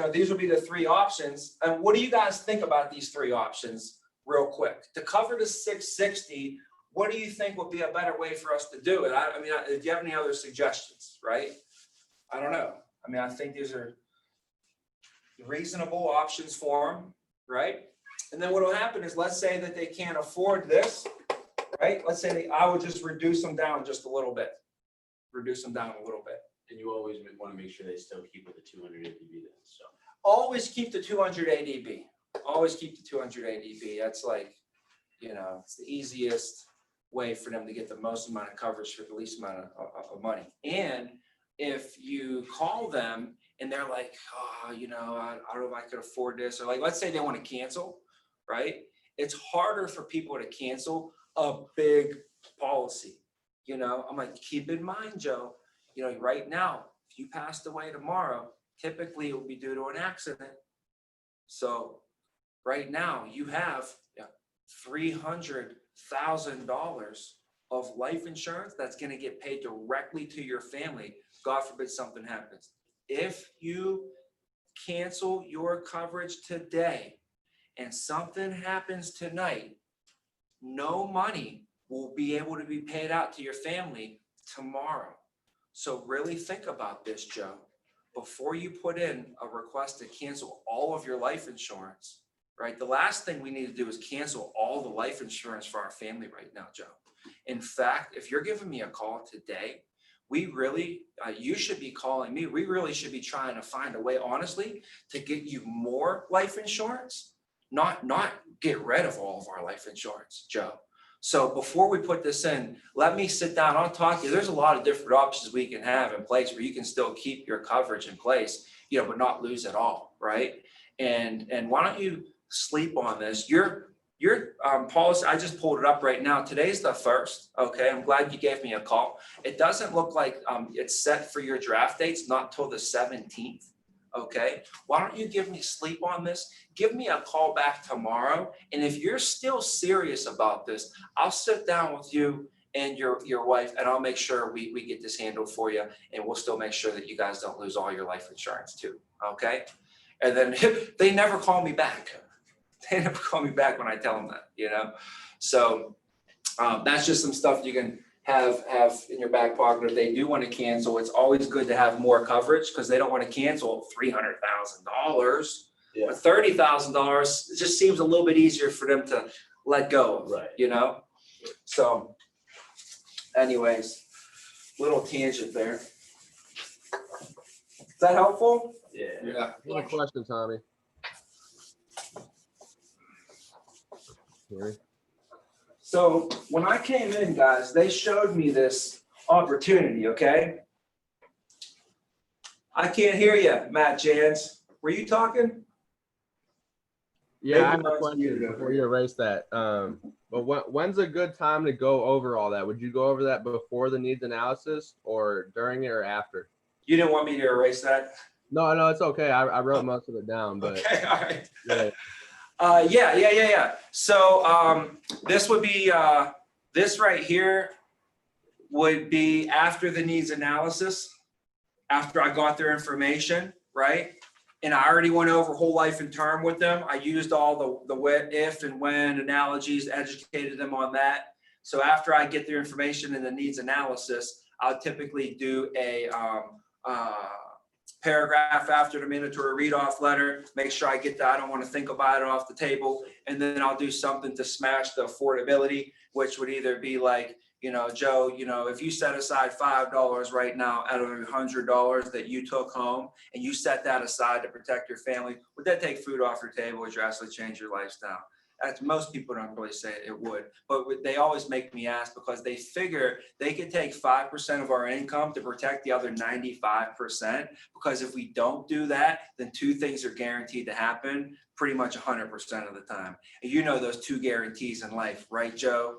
know, these would be the three options. And what do you guys think about these three options real quick? To cover the 660, what do you think would be a better way for us to do it? I mean, do you have any other suggestions, right? I don't know. I mean, I think these are reasonable options for them, right? And then what will happen is, let's say that they can't afford this, right? Let's say I would just reduce them down just a little bit. And you always want to make sure they still keep with the 200 ADB then, so. Always keep the 200 ADB. Always keep the 200 ADB. That's like, you know, it's the easiest way for them to get the most amount of coverage for the least amount of money. And if you call them and they're like, oh, you know, I don't know if I could afford this, or like, let's say they want to cancel, right? It's harder for people to cancel a big policy. You know, I'm like, keep in mind, Joe, you know, right now, if you passed away tomorrow, typically it will be due to an accident. So right now you have $300,000 of life insurance that's going to get paid directly to your family. God forbid something happens. If you cancel your coverage today and something happens tonight, no money will be able to be paid out to your family tomorrow. So really think about this, Joe. Before you put in a request to cancel all of your life insurance, right? The last thing we need to do is cancel all the life insurance for our family right now, Joe. In fact, if you're giving me a call today, we really, you should be calling me. We really should be trying to find a way, honestly, to get you more life insurance, not get rid of all of our life insurance, Joe. So before we put this in, let me sit down. I'll talk to you. There's a lot of different options we can have in place where you can still keep your coverage in place, you know, but not lose it all, right? And why don't you sleep on this? Your policy, I just pulled it up right now. Today's the 1st. Okay, I'm glad you gave me a call. It doesn't look like it's set for your draft dates, not till the 17th. Okay, why don't you give me sleep on this? Give me a call back tomorrow. And if you're still serious about this, I'll sit down with you and your wife, and I'll make sure we get this handled for you. And we'll still make sure that you guys don't lose all your life insurance too. Okay. And then they never call me back. They never call me back when I tell them that, you know? So that's just some stuff you can have in your back pocket. If they do want to cancel, it's always good to have more coverage because they don't want to cancel $300,000. Yeah. But $30,000, it just seems a little bit easier for them to let go of, Right. you know? So anyways, little tangent there. Is that helpful? Yeah. Yeah. I have a question, Tommy. Hear me? So when I came in, guys, they showed me this opportunity, okay? I can't hear you, Matt Jans. Were you talking? Yeah, I have Maybe a mine's question muted over before you erase that. But when's a good time to go over all that? Would you go over that before the needs analysis or during it or after? You didn't want me to erase that? No, it's okay. I wrote most of it down, but Okay, all right. yeah. Yeah. So this would be, this right here would be after the needs analysis, after I got their information, right? And I already went over whole life and term with them. I used all the what, if, and when analogies, educated them on that. So after I get their information in the needs analysis, I'll typically do a paragraph after the mandatory read-off letter, make sure I get that. I don't want to think about it off the table. And then I'll do something to smash the affordability, which would either be like, you know, Joe, you know, if you set aside $5 right now out of $100 that you took home and you set that aside to protect your family, would that take food off your table or drastically change your lifestyle? As most people don't really say it would, but they always make me ask because they figure they could take 5% of our income to protect the other 95%. Because if we don't do that, then two things are guaranteed to happen pretty much 100% of the time. And you know those two guarantees in life, right, Joe?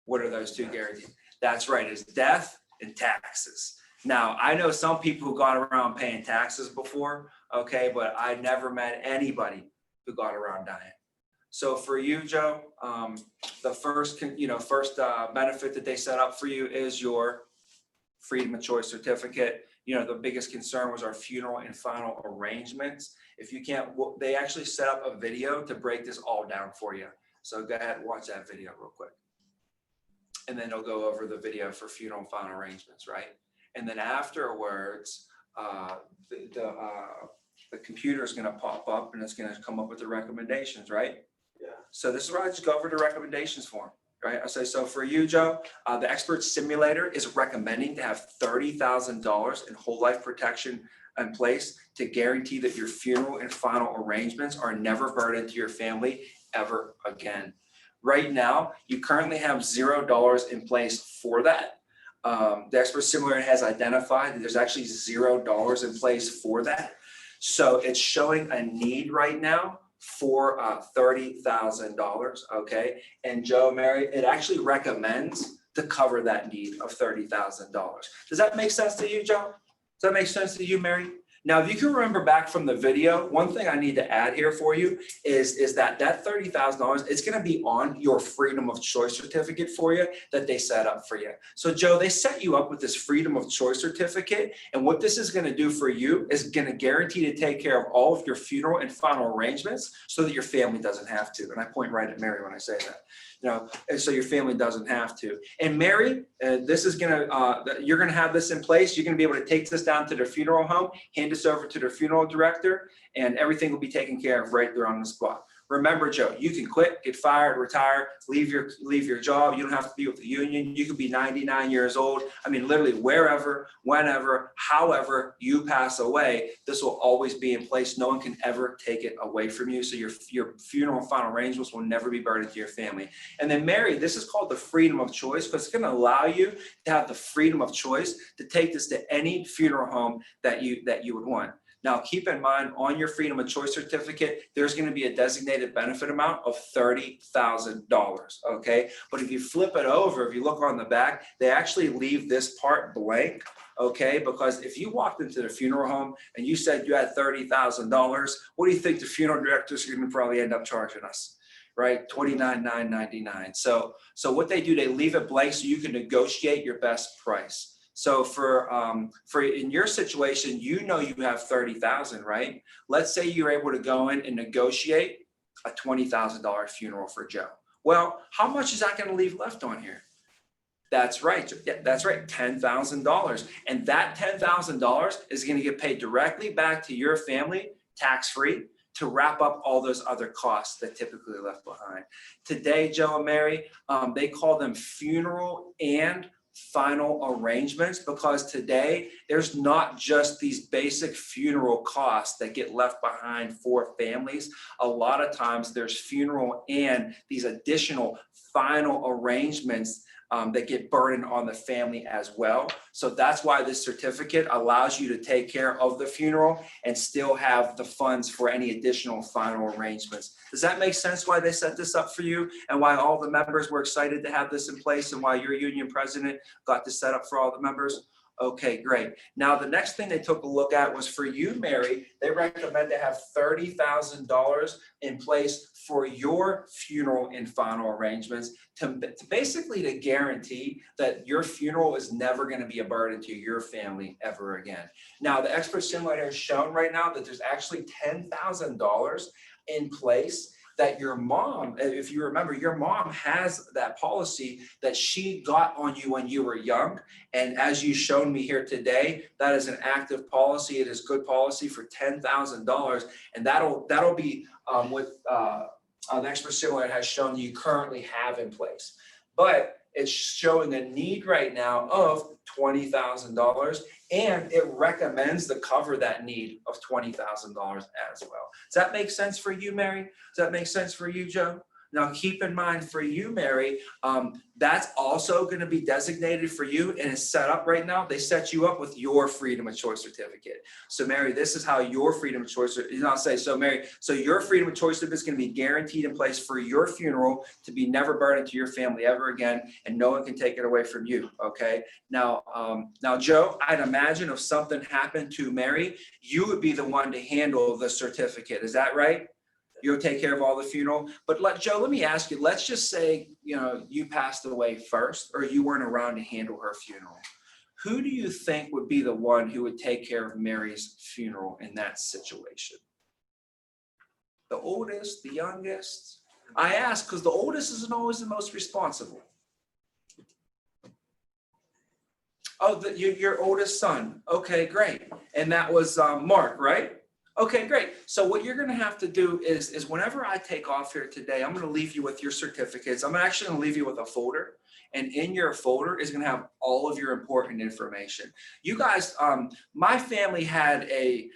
What are those two guarantees? That's right, it's death and taxes. Now, I know some people who got around paying taxes before, okay, but I never met anybody who got around dying. So for you, Joe, the first benefit that they set up for you is your freedom of choice certificate. You know, the biggest concern was our funeral and final arrangements. If you can't, they actually set up a video to break this all down for you. So go ahead and watch that video real quick. And then it'll go over the video for funeral and final arrangements, right? And then afterwards, the computer is going to pop up and it's going to come up with the recommendations, right? Yeah. So this is where I just go over the recommendations form, right? I say, so for you, Joe, the expert simulator is recommending to have $30,000 in whole life protection in place to guarantee that your funeral and final arrangements are never burdened to your family ever again. Right now, you currently have $0 in place for that. The expert simulator has identified that there's actually $0 in place for that. So it's showing a need right now for $30,000, okay? And Joe, Mary, it actually recommends to cover that need of $30,000. Does that make sense to you, Joe? Does that make sense to you, Mary? Now, if you can remember back from the video, one thing I need to add here for you is that $30,000, it's going to be on your freedom of choice certificate for you that they set up for you. So Joe, they set you up with this freedom of choice certificate. And what this is going to do for you is going to guarantee to take care of all of your funeral and final arrangements so that your family doesn't have to. And I point right at Mary when I say that. You know, and so your family doesn't have to. And Mary, this is you're gonna have this in place. You're gonna be able to take this down to their funeral home, hand this over to their funeral director, and everything will be taken care of right there on the spot. Remember, Joe, you can quit, get fired, retire, leave your job. You don't have to be with the union. You could be 99 years old. I mean, literally wherever, whenever, however you pass away, this will always be in place. No one can ever take it away from you. So your funeral and final arrangements will never be burdened to your family. And then Mary, this is called the freedom of choice because it's going to allow you to have the freedom of choice to take this to any funeral home that you would want. Now, keep in mind on your freedom of choice certificate, there's going to be a designated benefit amount of $30,000. Okay. But if you flip it over, if you look on the back, they actually leave this part blank. Okay. Because if you walked into the funeral home and you said you had $30,000, what do you think the funeral directors are going to probably end up charging us? Right? $29,999. So what they do, they leave it blank so you can negotiate your best price. So for in your situation, you know you have $30,000, right? Let's say you're able to go in and negotiate a $20,000 funeral for Joe. Well, how much is that going to leave left on here? That's right. Yeah, that's right. $10,000. And that $10,000 is going to get paid directly back to your family, tax-free. to wrap up all those other costs that typically are left behind. Today, Joe and Mary, they call them funeral and final arrangements, because today there's not just these basic funeral costs that get left behind for families. A lot of times there's funeral and these additional final arrangements that get burdened on the family as well. So that's why this certificate allows you to take care of the funeral and still have the funds for any additional final arrangements. Does that make sense why they set this up for you, and why all the members were excited to have this in place, and why your union president got this set up for all the members? Okay, great. Now, the next thing they took a look at was for you, Mary. They recommend to have $30,000 in place for your funeral and final arrangements to basically to guarantee that your funeral is never going to be a burden to your family ever again. Now, the expert simulator has shown right now that there's actually $10,000 in place that your mom, if you remember, your mom has that policy that she got on you when you were young. And as you showed me here today, that is an active policy. It is good policy for $10,000. And that'll be what an expert simulator has shown you currently have in place. But it's showing a need right now of $20,000, and it recommends to cover that need of $20,000 as well. Does that make sense for you, Mary? Does that make sense for you, Joe? Now, keep in mind for you, Mary, that's also going to be designated for you, and it's set up right now. They set you up with your freedom of choice certificate. So, Mary, this is how your freedom of choice, I'll say, so Mary, so your freedom of choice certificate is going to be guaranteed in place for your funeral to be never burdened to your family ever again, and no one can take it away from you. Okay. Now, Joe, I'd imagine if something happened to Mary, you would be the one to handle the certificate. Is that right? You'll take care of all the funeral. But Joe, let me ask you, let's just say, you passed away first, or you weren't around to handle her funeral. Who do you think would be the one who would take care of Mary's funeral in that situation? The oldest, the youngest? I ask because the oldest isn't always the most responsible. Oh, your oldest son. Okay, great. And that was Mark, right? Okay, great. So what you're going to have to do is whenever I take off here today, I'm going to leave you with your certificates. I'm actually going to leave you with a folder. And in your folder is going to have all of your important information. You guys, my family had a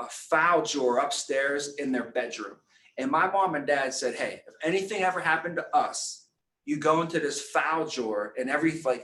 file drawer upstairs in their bedroom. And my mom and dad said, hey, if anything ever happened to us, you go into this file drawer and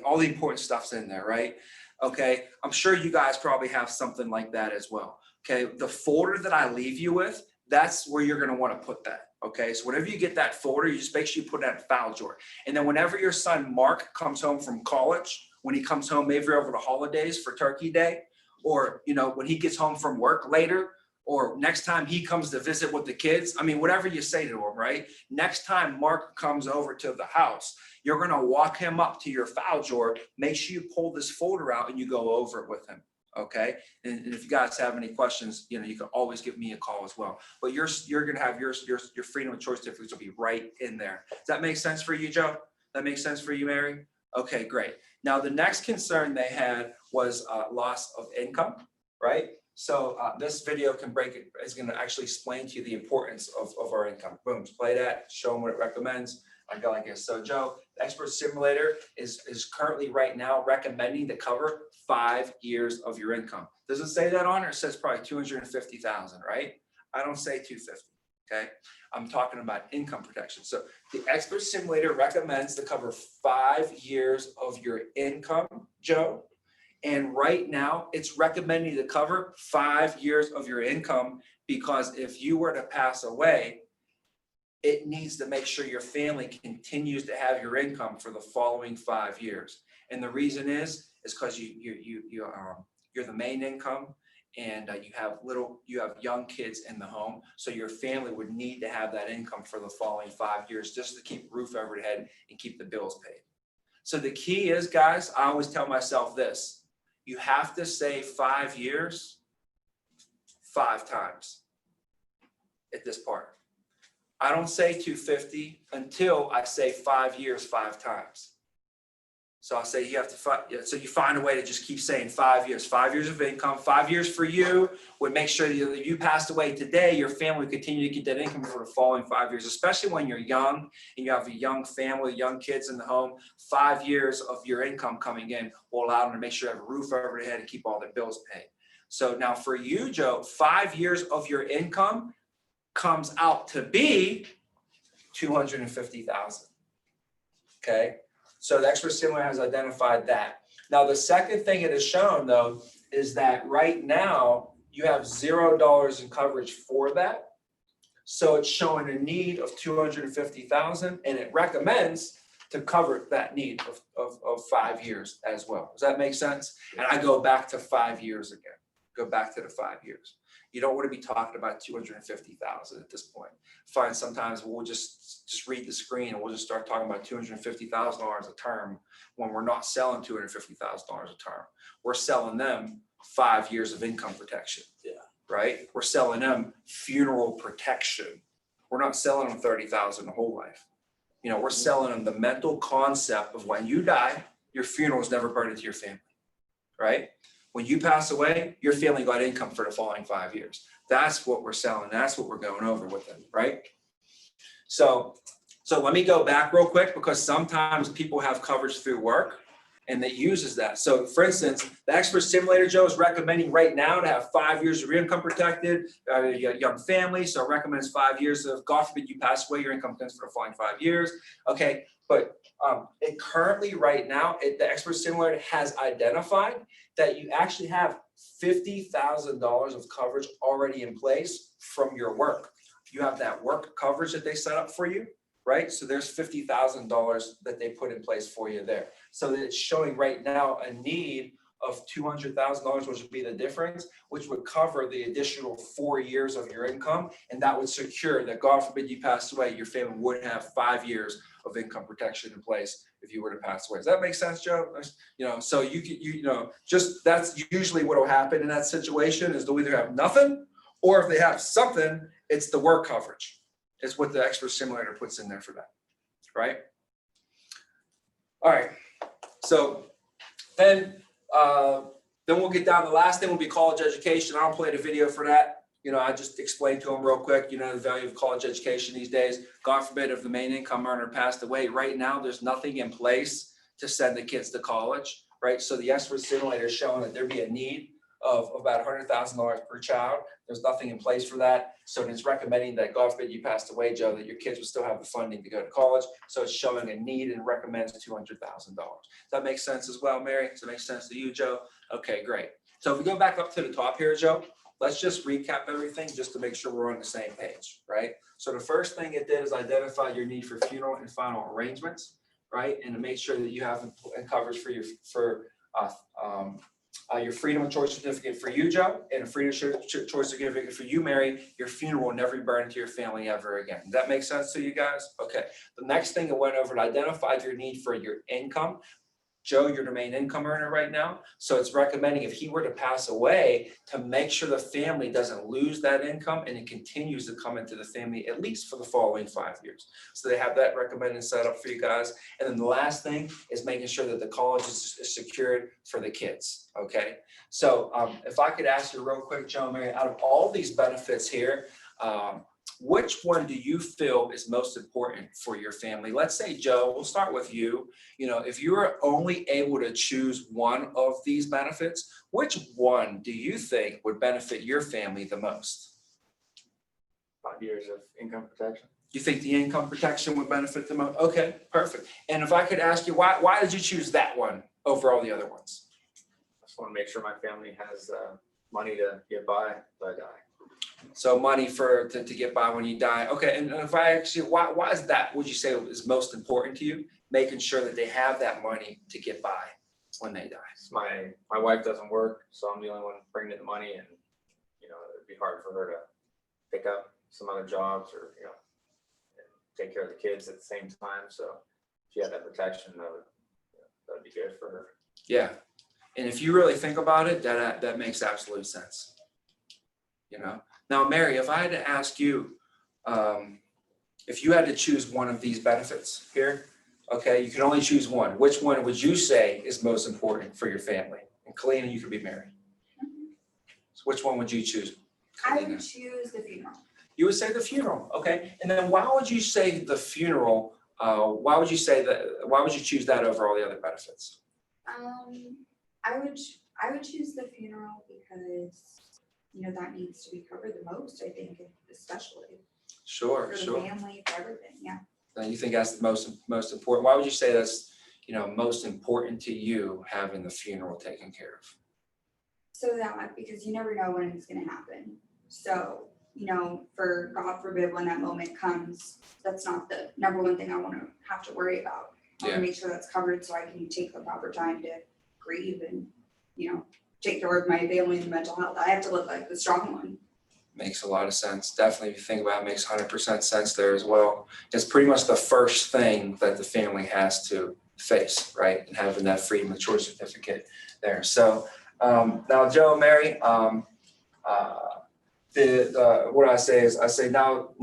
all the important stuff's in there, right? Okay, I'm sure you guys probably have something like that as well. Okay, the folder that I leave you with, that's where you're gonna wanna put that. Okay, so whenever you get that folder, you just make sure you put that in file drawer. And then whenever your son Mark comes home from college, when he comes home maybe over the holidays for Turkey Day, or when he gets home from work later, or next time he comes to visit with the kids, I mean, whatever you say to him, right? Next time Mark comes over to the house, you're gonna walk him up to your file drawer, make sure you pull this folder out and you go over it with him. Okay. And if you guys have any questions, you can always give me a call as well. But you're going to have your freedom of choice certificates will be right in there. Does that make sense for you, Joe? That makes sense for you, Mary? Okay, great. Now, the next concern they had was loss of income, right? So this video is going to actually explain to you the importance of our income. Boom, play that, show them what it recommends. I go like this. So Joe, the expert simulator is currently right now recommending to cover 5 years of your income. Does it say that on, or it says probably 250,000, right? I don't say 250. Okay. I'm talking about income protection. So the expert simulator recommends to cover 5 years of your income, Joe. And right now it's recommending to cover 5 years of your income, because if you were to pass away, it needs to make sure your family continues to have your income for the following 5 years. And the reason is because you're the main income, and you have young kids in the home. So your family would need to have that income for the following 5 years just to keep a roof over their head and keep the bills paid. So the key is, guys, I always tell myself this: you have to say 5 years 5 times at this part. I don't say 250 until I say 5 years 5 times. So I'll say you have to find, so you find a way to just keep saying 5 years, 5 years of income, 5 years for you would make sure that if you passed away today, your family would continue to get that income for the following 5 years, especially when you're young and you have a young family, young kids in the home. 5 years of your income coming in will allow them to make sure they have a roof over their head and keep all their bills paid. So now for you, Joe, 5 years of your income comes out to be $250,000. Okay. So the expert simulator has identified that. Now, the second thing it has shown, though, is that right now you have $0 in coverage for that. So it's showing a need of $250,000, and it recommends to cover that need of 5 years as well. Does that make sense? And I go back to 5 years again. Go back to the 5 years. You don't want to be talking about $250,000 at this point. Find sometimes we'll just read the screen and we'll just start talking about $250,000 a term when we're not selling $250,000 a term. We're selling them 5 years of income protection. Yeah. Right? We're selling them funeral protection. We're not selling them $30,000 the whole life. You know, we're selling them the mental concept of when you die, your funeral is never burdened to your family. Right? When you pass away, your family got income for the following 5 years. That's what we're selling. That's what we're going over with them, right? So let me go back real quick, because sometimes people have coverage through work and that uses that. So for instance, the expert simulator, Joe, is recommending right now to have 5 years of your income protected, young family. So it recommends 5 years of, God forbid you pass away, your income comes for the following 5 years. Okay, but it currently right now, the expert simulator has identified that you actually have $50,000 of coverage already in place from your work. You have that work coverage that they set up for you, right? So there's $50,000 that they put in place for you there. So it's showing right now a need of $200,000, which would be the difference, which would cover the additional 4 years of your income. And that would secure that, God forbid you passed away, your family would have 5 years of income protection in place if you were to pass away. Does that make sense, Joe? You know, so just that's usually what will happen in that situation, is they'll either have nothing, or if they have something, it's the work coverage. It's what the expert simulator puts in there for that, right? All right. So then we'll get down to the last thing will be college education. I don't play the video for that. You know, I just explained to them real quick, you know, the value of college education these days. God forbid if the main income earner passed away, right now there's nothing in place to send the kids to college, right? So the expert simulator is showing that there'd be a need of about $100,000 per child. There's nothing in place for that. So it's recommending that, God forbid you passed away, Joe, that your kids would still have the funding to go to college. So it's showing a need and recommends $200,000. Does that make sense as well, Mary? Does it make sense to you, Joe? Okay, great. So if we go back up to the top here, Joe, let's just recap everything just to make sure we're on the same page, right? So the first thing it did is identify your need for funeral and final arrangements, right? And to make sure that you have coverage for your freedom of choice certificate for you, Joe, and a freedom of choice certificate for you, Mary. Your funeral will never be burned to your family ever again. Does that make sense to you guys? Okay. The next thing it went over and identified your need for your income. Joe, you're the main income earner right now. So it's recommending if he were to pass away to make sure the family doesn't lose that income and it continues to come into the family at least for the following 5 years. So they have that recommended set up for you guys. And then the last thing is making sure that the college is secured for the kids. Okay. So if I could ask you real quick, Joe, Mary, out of all these benefits here, which one do you feel is most important for your family? Let's say, Joe, we'll start with you. You know, if you were only able to choose one of these benefits, which one do you think would benefit your family the most? 5 years of income protection. You think the income protection would benefit the most? Okay, perfect. And if I could ask you, why did you choose that one over all the other ones? I just want to make sure my family has money to get by if I die. So money to get by when you die. Okay, and if I actually, why is that, would you say is most important to you? Making sure that they have that money to get by when they die. My wife doesn't work, so I'm the only one bringing in the money, and you know, it'd be hard for her to pick up some other jobs or, you know, and take care of the kids at the same time. So if she had that protection, that'd be good for her. Yeah. And if you really think about it, that makes absolute sense. You know? Now, Mary, if I had to ask you, if you had to choose one of these benefits here, Okay, you can only choose one. Which one would you say is most important for your family? And Kalina, you could be married. So which one would you choose? I Kalina? would choose the funeral. You would say the funeral, okay? And then why would you say the funeral? Why would you say that? Why would you choose that over all the other benefits? I would choose the funeral because, you know, that needs to be covered the most, I think, especially Sure, for the sure. family, for everything, yeah. And you think that's the most important? Why would you say that's, you know, most important to you, having the funeral taken care of? So that, because you never know when it's gonna happen. So, you know, for God forbid, when that moment comes, that's not the number one thing I wanna have to worry about. I wanna Yeah. make sure that's covered so I can take the proper time to grieve and, you know, take care of my family and mental health. I have to look like the strong one. Makes a lot of sense. Definitely, if you think about it, makes 100% sense there as well. It's pretty much the first thing that the family has to face, right? And having that freedom of choice certificate there. So now, Joe, Mary, what I say is, I say now,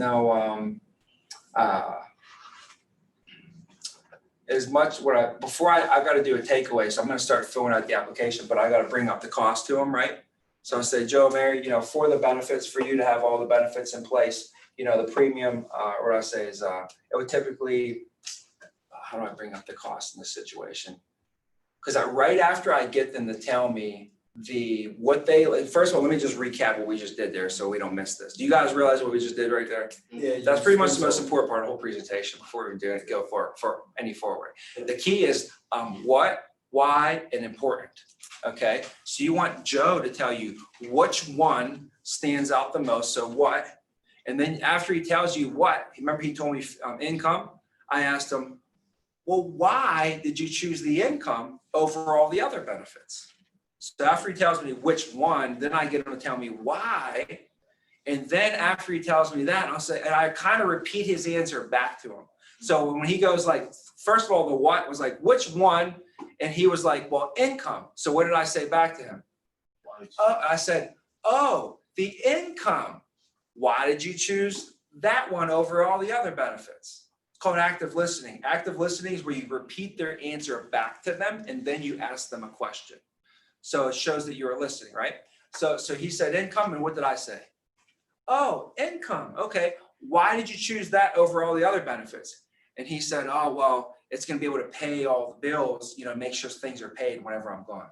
as much what I, before I got to do a takeaway. So I'm going to start filling out the application, but I got to bring up the cost to them, right? So I say, Joe, Mary, you know, for the benefits, for you to have all the benefits in place, you know, the premium, what I say is, it would typically, how do I bring up the cost in this situation? Because right after I get them to tell me first of all, let me just recap what we just did there so we don't miss this. Do you guys realize what we just did right there? Yeah. That's pretty much the most important part of the whole presentation before we do it, go for any forward. The key is what, why, and important. Okay, so you want Joe to tell you which one stands out the most. So what, and then after he tells you what, remember he told me income. I asked him, well, why did you choose the income over all the other benefits? So after he tells me which one, then I get him to tell me why. And then after he tells me that, I'll say, and I kind of repeat his answer back to him. So when he goes like, first of all, the what was like, which one? And he was like, well, income. So what did I say back to him? I said, oh, the income. Why did you choose that one over all the other benefits? It's called active listening. Active listening is where you repeat their answer back to them and then you ask them a question. So it shows that you're listening, right? So he said income, and what did I say? Oh, income. Okay. Why did you choose that over all the other benefits? And he said, oh, well, it's going to be able to pay all the bills, you know, make sure things are paid whenever I'm gone.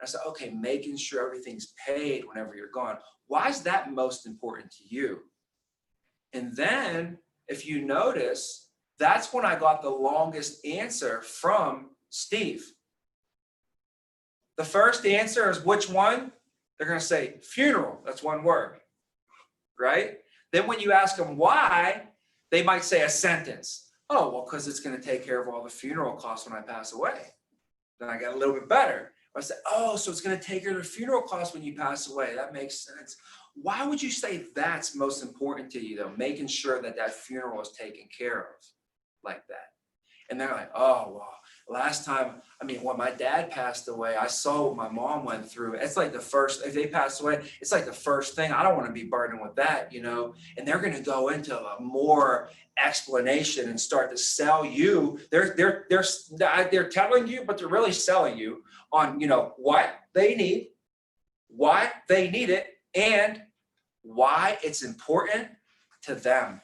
I said, okay, making sure everything's paid whenever you're gone. Why is that most important to you? And then if you notice, that's when I got the longest answer from Steve. The first answer is which one? They're going to say funeral. That's one word, right? Then when you ask them why, they might say a sentence. Oh, well, because it's going to take care of all the funeral costs when I pass away. Then I got a little bit better. I said, oh, so it's going to take care of the funeral costs when you pass away. That makes sense. Why would you say that's most important to you, though? Making sure that that funeral is taken care of like that. And they're like, oh, well, last time, I mean, when my dad passed away, I saw what my mom went through. It's like the first, if they pass away, it's like the first thing. I don't want to be burdened with that, you know, and they're going to go into a more explanation and start to sell you. They're telling you, but they're really selling you on, you know, what they need, why they need it, and why it's important to them,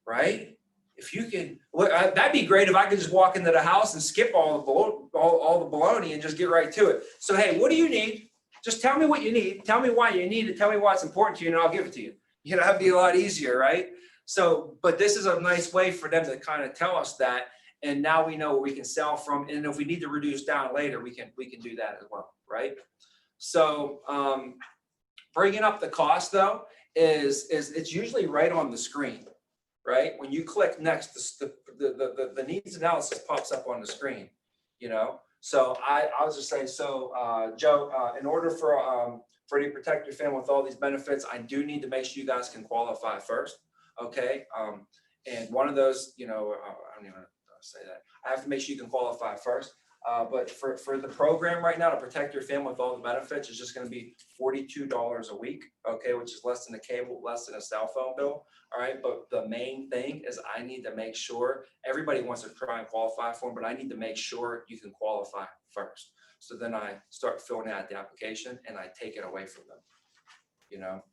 right? If you can, that'd be great if I could just walk into the house and skip all the baloney and just get right to it. So, hey, what do you need? Just tell me what you need. Tell me why you need it. Tell me why it's important to you, and I'll give it to you. You know, that'd be a lot easier, right? So, but this is a nice way for them to kind of tell us that, and now we know what we can sell from. And if we need to reduce down later, we can do that as well, right? So, bringing up the cost though is it's usually right on the screen. Right? When you click next, the needs analysis pops up on the screen, you know? So I was just saying, so Joe, in order for you to protect your family with all these benefits, I do need to make sure you guys can qualify first, okay? And one of those, you know, I don't even say that. I have to make sure you can qualify first. But for the program right now, to protect your family with all the benefits, it's just gonna be $42 a week, okay, which is less than a cable, less than a cell phone bill. All right, but the main thing is I need to make sure, everybody wants to try and qualify for them, but I need to make sure you can qualify first. So then I start filling out the application and I take it away from them. You know,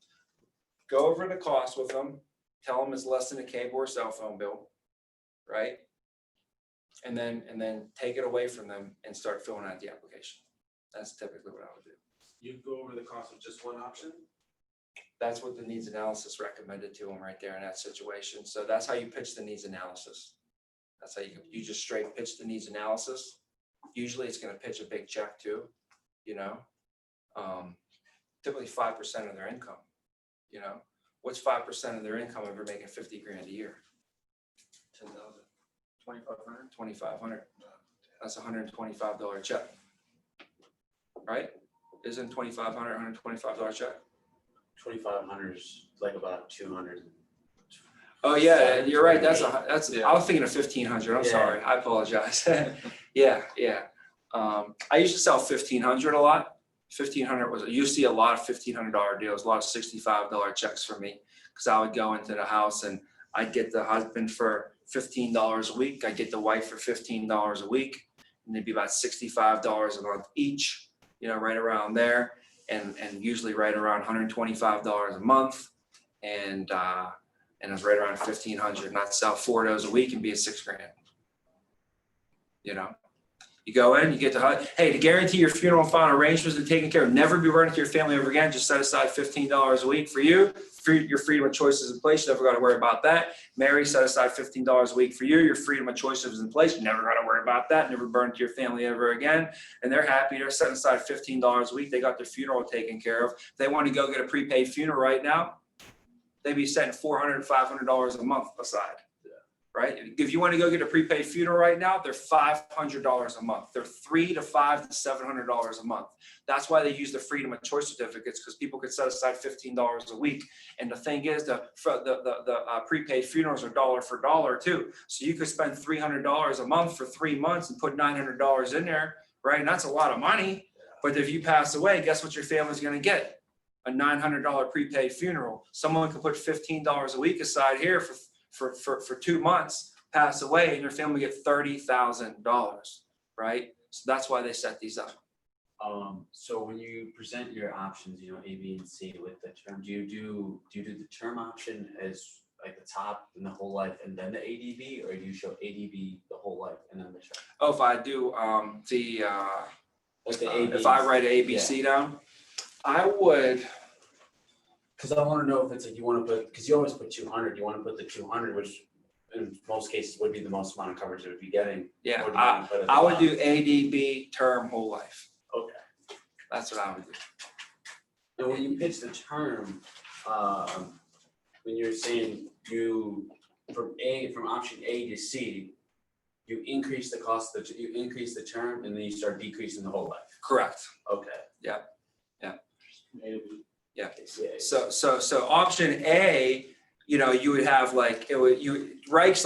go over the cost with them, tell them it's less than a cable or cell phone bill, right? And then take it away from them and start filling out the application. That's typically what I would do. You go over the cost of just one option? That's what the needs analysis recommended to them right there in that situation. So that's how you pitch the needs analysis. That's how you just straight pitch the needs analysis. Usually it's going to pitch a big check too, you know, typically 5% of their income, you know, what's 5% of their income if you're making 50 grand a year? 10,000. 2,500. 2,500. That's $125 check, right? Isn't $2,500 $125 check? 2,500 is like about 200. Oh yeah, you're right. That's Yeah. I was thinking of 1,500. I'm Yeah. sorry. I apologize. Yeah. I used to sell 1,500 a lot. 1,500 was, you see a lot of $1,500 deals, a lot of $65 checks for me, because I would go into the house and I'd get the husband for $15 a week. I'd get the wife for $15 a week, and it'd be about $65 a month each, you know, right around there, and usually right around $125 a month, and it was right around 1,500. And I'd sell 4 of those a week and be at $6,000. You know, you go in, you get to guarantee your funeral and final arrangements are taken care of. Never be running to your family ever again. Just set aside $15 a week for you. Your freedom of choice is in place. You never got to worry about that. Mary, set aside $15 a week for you. Your freedom of choice is in place. You never got to worry about that. Never burn to your family ever again. And they're happy. They're setting aside $15 a week. They got their funeral taken care of. If they want to go get a prepaid funeral right now, they'd be setting $400, $500 a month aside. Right? If you want to go get a prepaid funeral right now, they're $500 a month. They're $300 to $500 to $700 a month. That's why they use the freedom of choice certificates, because people could set aside $15 a week. And the thing is, the prepaid funerals are dollar for dollar too. So you could spend $300 a month for 3 months and put $900 in there, right? And that's a lot of money. But if you pass away, guess what your family's going to get? A $900 prepaid funeral. Someone could put $15 a week aside here for 2 months, pass away, and your family get $30,000, right? So that's why they set these up. So when you present your options, you know, A, B, and C with the term, do you do the term option as like the top and the whole life and then the ADB, or do you show ADB the whole life and then the term? Oh, if I do Like the A, B, if I write ABC down, I would. because I want to know if it's like you want to put, because you always put 200, you want to put the 200, which in most cases would be the most amount of coverage it would be getting. Yeah, Or do you want to put it at the I would bottom? do ADB term whole life. Okay. That's what I would do. And when you pitch the term, when you're saying from option A to C, you increase the cost, you increase the term, and then you start decreasing the whole life. Correct. Okay. Yeah. So So option A, you know, you would have like, when you write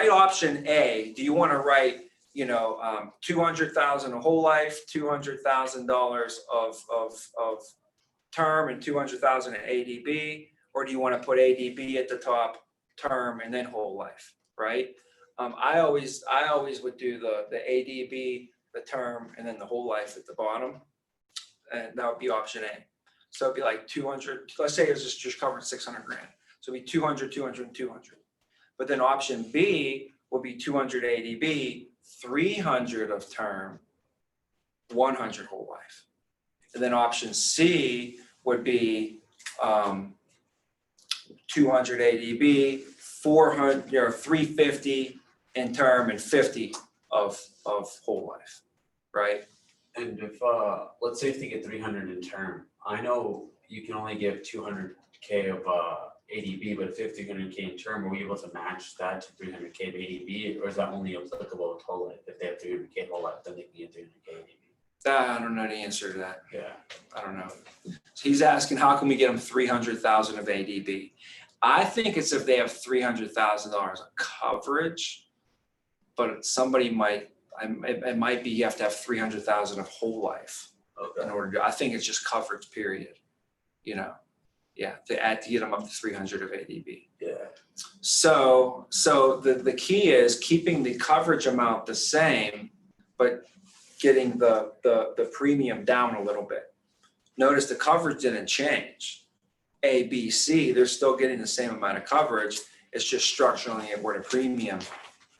option A, do you want to write, you know, $200,000 a whole life, $200,000 of term, and $200,000 in ADB, or do you want to put ADB at the top, term, and then whole life, right? I always would do the ADB, the term, and then the whole life at the bottom, and that would be option A. So it'd be like 200, let's say it's just covered 600 grand. So it'd be 200, 200, and 200. But then option B will be 200 ADB, 300 of term, 100 whole life. And then option C would be 200 ADB, 400 or 350 in term, and 50 of whole life, right? and if let's say if they get 300 in term, I know you can only give 200K of ADB, but if they have 300K in term, are we able to match that to 300K of ADB, or is that only applicable with whole life? If they have 300K whole life, then they can get 300K ADB. I don't know the answer to that. Yeah. I don't know. So he's asking, how can we get them 300,000 of ADB? I think it's if they have $300,000 of coverage, but somebody might, It might be you have to have 300,000 of whole life in Okay. order to, I think it's just coverage period, you know? Yeah, to get them up to 300 of ADB. Yeah. So the key is keeping the coverage amount the same, but getting the premium down a little bit. Notice the coverage didn't change. A, B, C, they're still getting the same amount of coverage. It's just structurally where the premium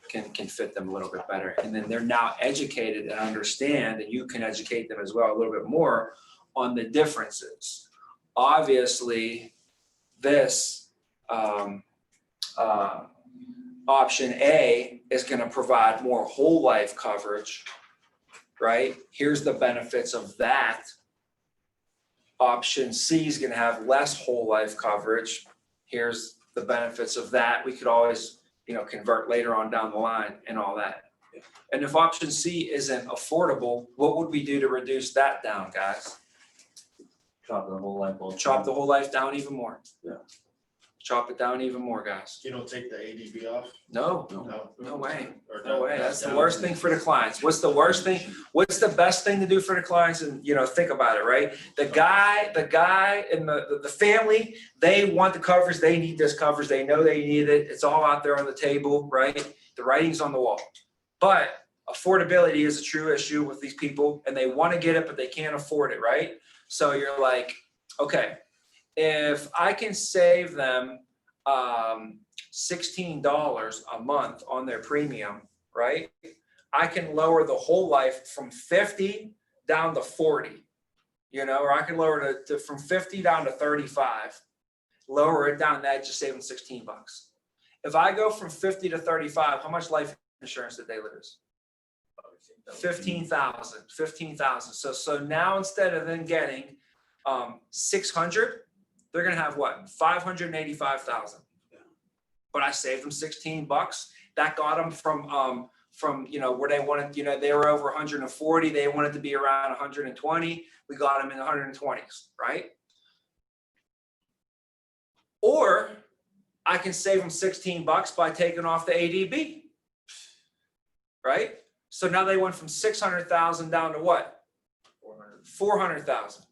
can fit them a little bit better. And then they're now educated and understand, and you can educate them as well a little bit more on the differences. Obviously, this option A is going to provide more whole life coverage, right? Here's the benefits of that. Option C is going to have less whole life coverage. Here's the benefits of that. We could always, convert later on down the line and all that. And if option C isn't affordable, what would we do to reduce that down, guys? Chop the whole life. Chop the whole life down even more. Yeah. Chop it down even more, guys. You don't take the ADB off? No way. Or No way. down- That's the down. worst thing for the clients. What's the worst thing? What's the best thing to do for the clients? And think about it, right? The guy and the family, they want the coverage. They need this coverage. They know they need it. It's all out there on the table, right? The writing's on the wall. But affordability is a true issue with these people, and they want to get it, but they can't afford it, right? So you're like, okay, if I can save them $16 a month on their premium, right? I can lower the whole life from 50 down to 40, or I can lower it from 50 down to 35, lower it down, that just save them $16. If I go from 50 to 35, how much life insurance did they lose? 15,000. So now instead of them getting 600, they're gonna have what? 585,000. But I saved them $16. That got them from where they wanted, they were over 140, they wanted to be around 120. We got them in the 120s, right? Or I can save them $16 by taking off the ADB, right? So now they went from 600,000 down to what? 400,000.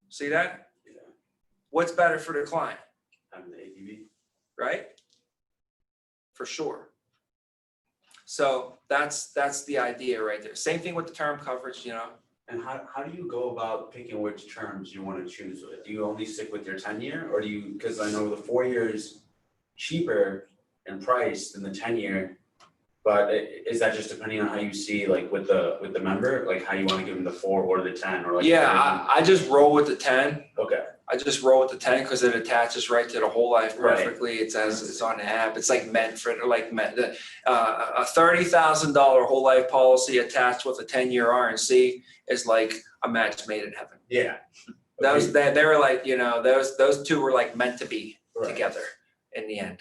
See that? Yeah. What's better for the client, Having the ADB. right? For sure. So that's the idea right there. Same thing with the term coverage, And how do you go about picking which terms you want to choose with? Do you only stick with your 10-year, or do you, because I know the 4-year is cheaper in price than the 10-year, but is that just depending on how you see, like with the member, like how you want to give them the 4 or the 10, or like? Yeah, I just roll with the 10. Okay. I just roll with the 10 because it attaches right to the whole life Right. perfectly. It's on the app. It's like meant for a $30,000 whole life policy attached with a 10-year RNC is like a match made in heaven. Yeah. Those they were like, those two were like meant to be Right. together in the end.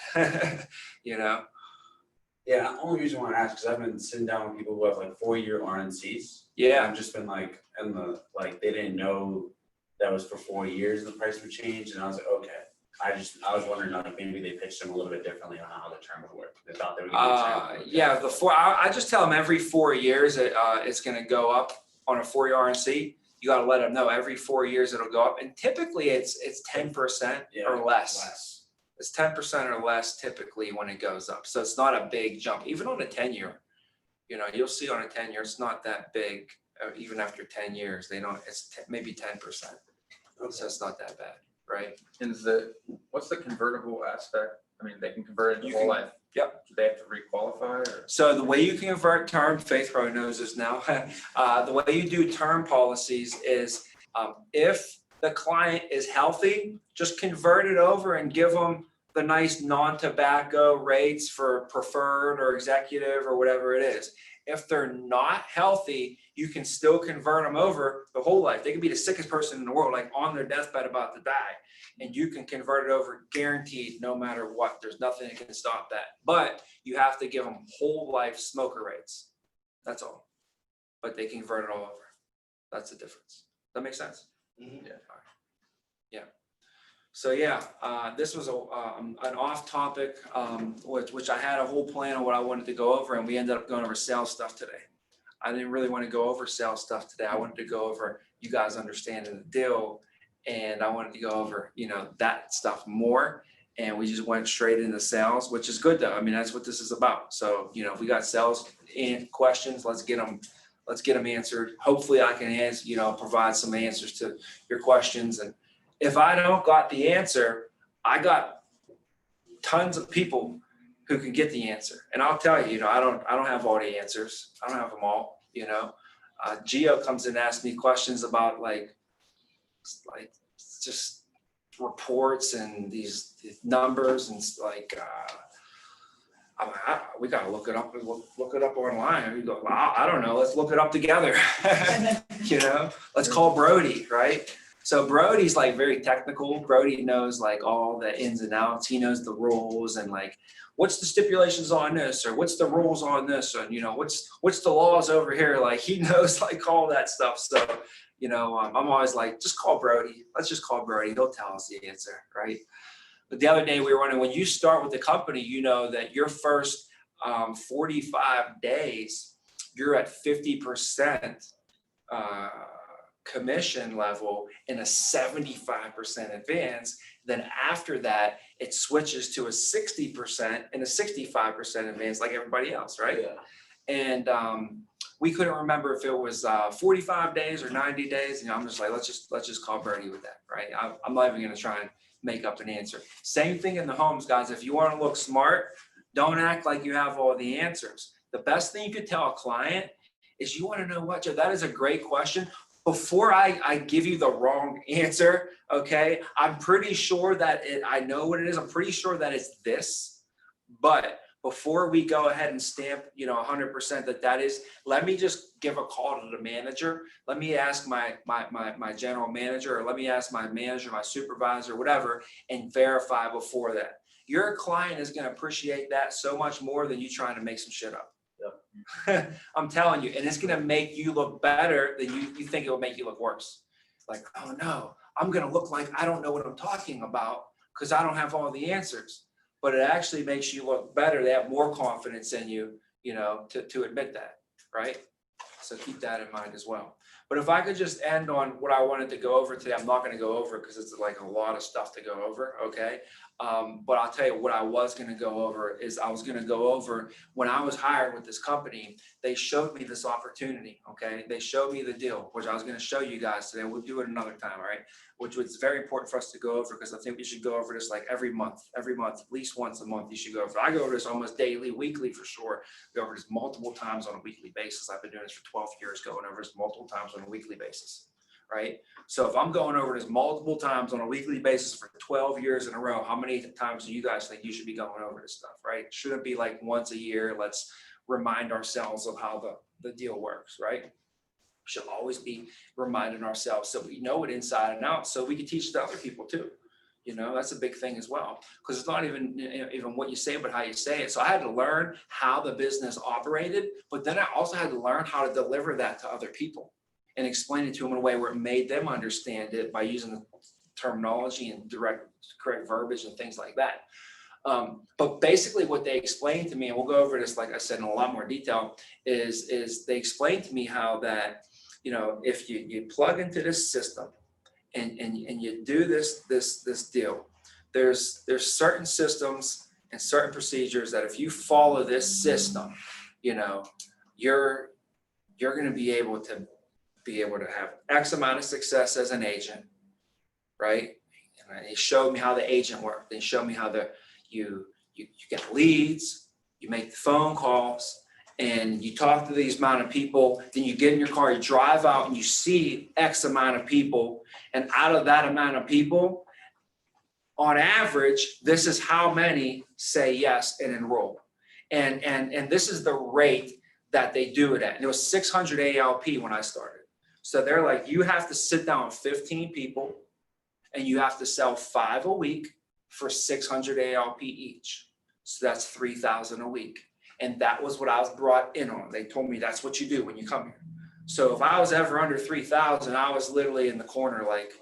Yeah, the only reason I want to ask is I've been sitting down with people who have like 4-year RNCs. Yeah. I've just been like, they didn't know that was for 4 years and the price would change, and I was like, okay. I was wondering if maybe they pitched them a little bit differently on how the term would work. They thought they would. Yeah, I just tell them every 4 years it's going to go up on a 4-year RNC. You got to let them know every 4 years it'll go up, and typically it's 10% or less. It's 10% or less typically when it goes up. So it's not a big jump. Even on a 10-year, you'll see on a 10-year, it's not that big. Even after 10 years, it's maybe 10%. So it's not that bad, right? And what's the convertible aspect? I mean, they can convert it to whole life. Yep. Do they have to requalify or? So the way you can convert term, Faith probably knows this now. The way you do term policies is if the client is healthy, just convert it over and give them the nice non-tobacco rates for preferred or executive or whatever it is. If they're not healthy, you can still convert them over the whole life. They could be the sickest person in the world, like on their deathbed about to die, and you can convert it over guaranteed no matter what. There's nothing that can stop that. But you have to give them whole life smoker rates. That's all. But they can convert it all over. That's the difference. That makes sense? Mhm. Yeah. All right. Yeah. So yeah, this was an off topic, which I had a whole plan on what I wanted to go over, and we ended up going over sales stuff today. I didn't really want to go over sales stuff today. I wanted to go over you guys understanding the deal, and I wanted to go over, that stuff more. And we just went straight into sales, which is good though. I mean, that's what this is about. So, if we got sales questions, let's get them answered. Hopefully I can answer, provide some answers to your questions. And if I don't got the answer, I got tons of people who can get the answer. And I'll tell you, I don't have all the answers. I don't have them all, Gio comes in and asks me questions about like just reports and these numbers and like, we got to look it up online. And we go, I don't know. Let's look it up together. Let's call Brody, right? So Brody's like very technical. Brody knows like all the ins and outs. He knows the rules and like, what's the stipulations on this, or what's the rules on this, and what's the laws over here. Like he knows like all that stuff. So, I'm always like, just call Brody. Let's just call Brody. He'll tell us the answer, right? But the other day we were wondering, when you start with the company, that your first 45 days, you're at 50% commission level and a 75% advance. Then after that, it switches to a 60% and a 65% advance like everybody else, right? Yeah. And we couldn't remember if it was 45 days or 90 days. I'm just like, let's just call Bernie with that, right? I'm not even going to try and make up an answer. Same thing in the homes, guys. If you want to look smart, don't act like you have all the answers. The best thing you could tell a client is, you want to know what, Joe? That is a great question. Before I give you the wrong answer, okay, I'm pretty sure that I know what it is. I'm pretty sure that it's this, but before we go ahead and stamp, 100% that is, let me just give a call to the manager. Let me ask my general manager, or let me ask my manager, my supervisor, whatever, and verify before that. Your client is going to appreciate that so much more than you trying to make some shit up. Yep. I'm telling you, and it's going to make you look better than you think it will make you look worse. Like, oh no, I'm going to look like I don't know what I'm talking about because I don't have all the answers. But it actually makes you look better. They have more confidence in you, to admit that, right? So keep that in mind as well. But if I could just end on what I wanted to go over today, I'm not going to go over because it's like a lot of stuff to go over, okay? But I'll tell you what I was going to go over is I was going to go over when I was hired with this company, they showed me this opportunity, okay? They showed me the deal, which I was going to show you guys today. We'll do it another time, all right? Which was very important for us to go over because I think we should go over this like every month, at least once a month you should go over. I go over this almost daily, weekly for sure. Go over this multiple times on a weekly basis. I've been doing this for 12 years, going over this multiple times on a weekly basis, right? So if I'm going over this multiple times on a weekly basis for 12 years in a row, how many times do you guys think you should be going over this stuff, right? It shouldn't be like once a year. Let's remind ourselves of how the deal works, right? Should always be reminding ourselves so we know it inside and out, so we can teach it to other people too. That's a big thing as well, because it's not even what you say, but how you say it. So I had to learn how the business operated, but then I also had to learn how to deliver that to other people and explain it to them in a way where it made them understand it by using the terminology and correct verbiage and things like that. But basically what they explained to me, and we'll go over this, like I said, in a lot more detail, is they explained to me how that, if you plug into this system and you do this deal, there's certain systems and certain procedures that if you follow this system, you're going to be able to have X amount of success as an agent, right? And they showed me how the agent worked. They showed me how you get leads, you make the phone calls, and you talk to these amount of people, then you get in your car, you drive out and you see X amount of people. And out of that amount of people, on average, this is how many say yes and enroll. And this is the rate that they do it at. And it was 600 ALP when I started. So they're like, you have to sit down with 15 people and you have to sell 5 a week for 600 ALP each. So that's 3,000 a week. And that was what I was brought in on. They told me that's what you do when you come here. So if I was ever under 3,000, I was literally in the corner like,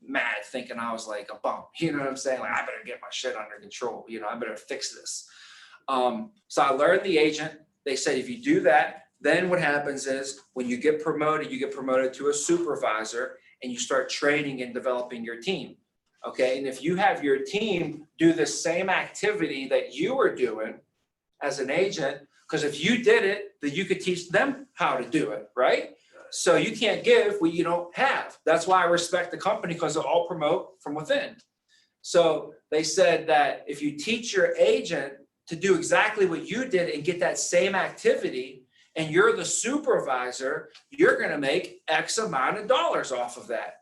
mad thinking I was like a bum. You know what I'm saying? Like, I better get my shit under control. You know, I better fix this. So I learned the agent. They said, if you do that, then what happens is when you get promoted to a supervisor and you start training and developing your team. Okay. And if you have your team do the same activity that you were doing as an agent, because if you did it, then you could teach them how to do it, right? So you can't give what you don't have. That's why I respect the company, because they'll all promote from within. So they said that if you teach your agent to do exactly what you did and get that same activity, and you're the supervisor, you're going to make X amount of dollars off of that,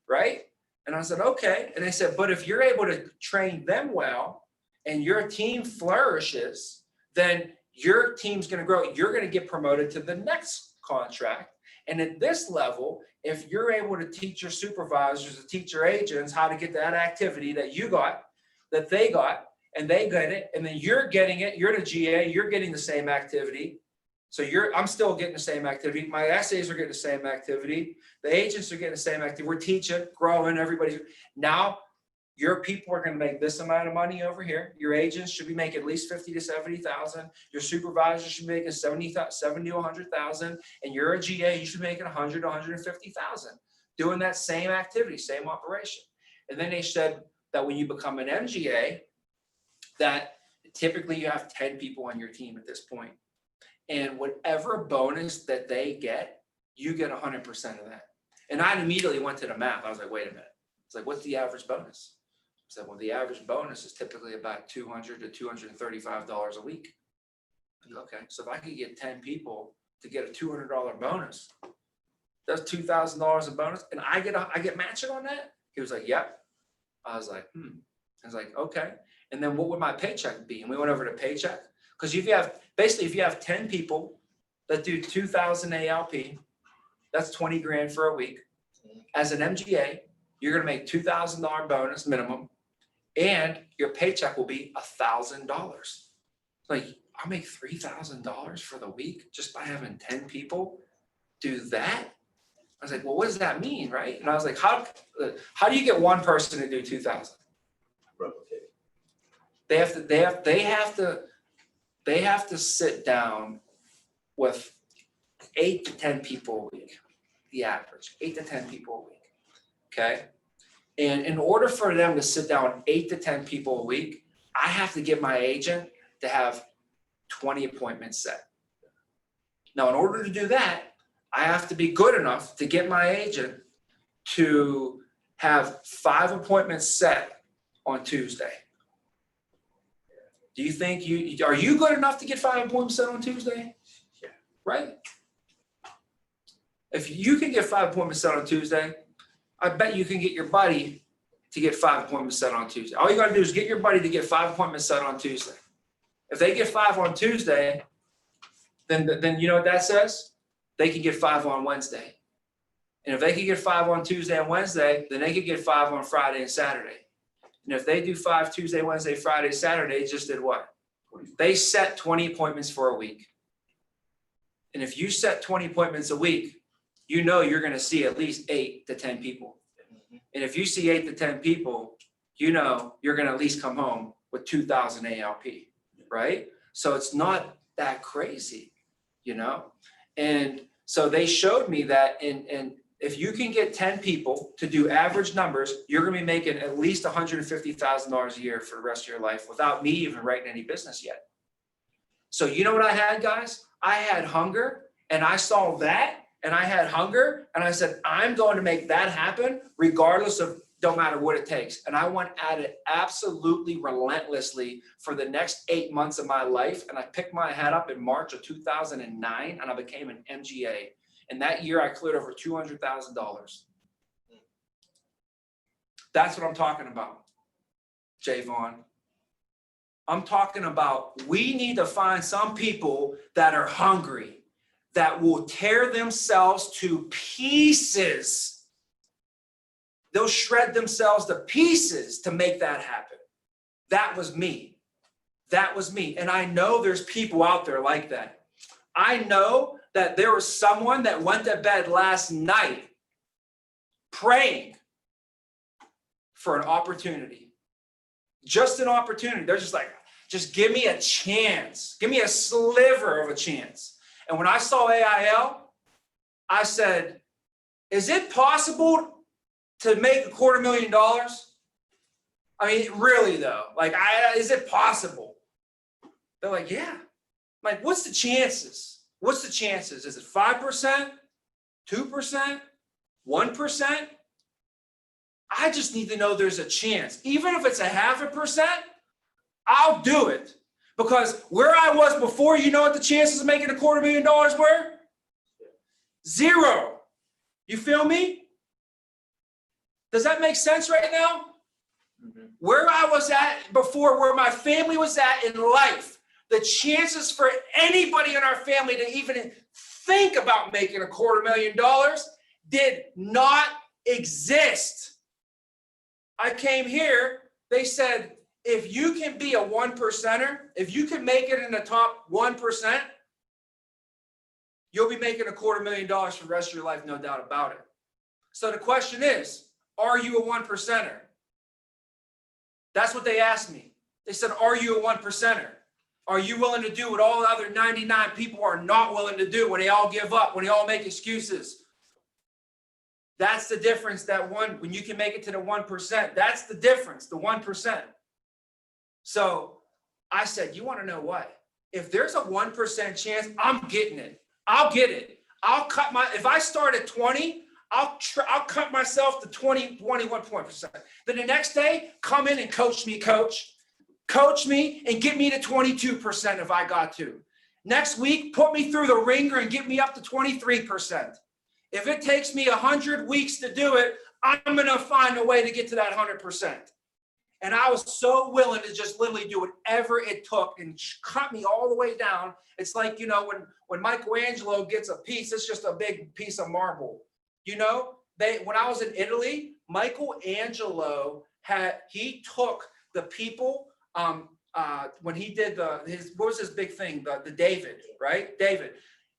right? And I said, okay. And they said, but if you're able to train them well and your team flourishes, then your team's going to grow. You're going to get promoted to the next contract. And at this level, if you're able to teach your supervisors, to teach your agents how to get that activity that you got, that they got, and they get it, and then you're getting it, you're the GA, you're getting the same activity. So I'm still getting the same activity. My essays are getting the same activity. The agents are getting the same activity. We're teaching, growing, everybody's. Now, your people are going to make this amount of money over here. Your agents should be making at least 50 to 70,000. Your supervisors should be making 70 to 100,000. And you're a GA, you should be making 100 to 150,000. Doing that same activity, same operation. And then they said that when you become an MGA, that typically you have 10 people on your team at this point. And whatever bonus that they get, you get 100% of that. And I immediately went to the math. I was like, wait a minute. It's like, what's the average bonus? I said, well, the average bonus is typically about $200 to $235 a week. Okay, so if I could get 10 people to get a $200 bonus, that's $2,000 a bonus, and I get matching on that? He was like, yep. I was like, I was like, okay. And then what would my paycheck be? And we went over to paycheck. Because if you have 10 people that do 2,000 ALP, that's 20 grand for a week. As an MGA, you're going to make $2,000 bonus minimum, and your paycheck will be $1,000. Like, I'll make $3,000 for the week just by having 10 people do that. I was like, well, what does that mean, right? And I was like, how do you get one person to do 2,000? Replicate. They have to sit down with 8 to 10 people a week, the average, 8 to 10 people a week, okay? And in order for them to sit down 8 to 10 people a week, I have to get my agent to have 20 appointments set. Now, in order to do that, I have to be good enough to get my agent to have 5 appointments set on Tuesday. Do you think are you good enough to get 5 appointments set on Tuesday? Yeah. Right? If you can get 5 appointments set on Tuesday, I bet you can get your buddy to get 5 appointments set on Tuesday. All you got to do is get your buddy to get 5 appointments set on Tuesday. If they get 5 on Tuesday, then you know what that says? They can get 5 on Wednesday. And if they can get 5 on Tuesday and Wednesday, then they can get 5 on Friday and Saturday. And if they do 5 Tuesday, Wednesday, Friday, Saturday, just did what? They set 20 appointments for a week. And if you set 20 appointments a week, you know you're going to see at least 8 to 10 people. And if you see 8 to 10 people, you know you're going to at least come home with 2,000 ALP, right? So it's not that crazy, you know? And so they showed me that in if you can get 10 people to do average numbers, you're going to be making at least $150,000 a year for the rest of your life without me even writing any business yet. So you know what I had, guys? I had hunger, and I saw that, and I had hunger, and I said, I'm going to make that happen regardless of, don't matter what it takes. And I went at it absolutely relentlessly for the next 8 months of my life. And I picked my head up in March of 2009, and I became an MGA. And that year I cleared over $200,000. That's what I'm talking about, Javon. I'm talking about we need to find some people that are hungry, that will tear themselves to pieces. They'll shred themselves to pieces to make that happen. That was me. That was me. And I know there's people out there like that. I know that there was someone that went to bed last night praying for an opportunity. Just an opportunity. They're just like, just give me a chance. Give me a sliver of a chance. And when I saw AIL, I said, is it possible to make $250,000? I mean, really though, like, is it possible? They're like, yeah. I'm like, what's the chances? What's the chances? Is it 5%, 2%, 1%? I just need to know there's a chance. Even if it's 0.5%, I'll do it. Because where I was before, you know what the chances of making $250,000 were? 0. You feel me? Does that make sense right now? Where I was at before, where my family was at in life, the chances for anybody in our family to even think about making $250,000 did not exist. I came here, they said, if you can be a 1%er, if you can make it in the top 1%, you'll be making $250,000 for the rest of your life, no doubt about it. So the question is, are you a 1%er? That's what they asked me. They said, are you a 1%er? Are you willing to do what all the other 99 people are not willing to do when they all give up, when they all make excuses? That's the difference, when you can make it to the 1%, that's the difference, the 1%. So I said, you want to know what? If there's a 1% chance, I'm getting it. I'll get it. If I start at 20, I'll cut myself to 21%. Then the next day, come in and coach me, coach. Coach me and get me to 22% if I got to. Next week, put me through the ringer and get me up to 23%. If it takes me 100 weeks to do it, I'm going to find a way to get to that 100%. And I was so willing to just literally do whatever it took and cut me all the way down. It's like, when Michelangelo gets a piece, it's just a big piece of marble. When I was in Italy, Michelangelo he took the people, when he did what was his big thing? The David, right? David.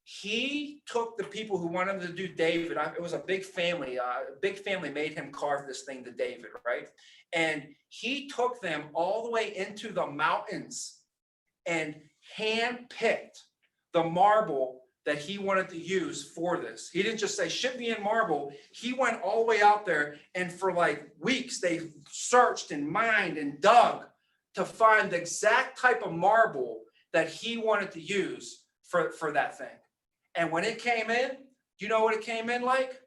He took the people who wanted to do David. It was a big family. Big family made him carve this thing to David, right? And he took them all the way into the mountains and hand-picked the marble that he wanted to use for this. He didn't just say, ship me in marble. He went all the way out there, and for like weeks, they searched and mined and dug to find the exact type of marble that he wanted to use for that thing. And when it came in, you know what it came in like?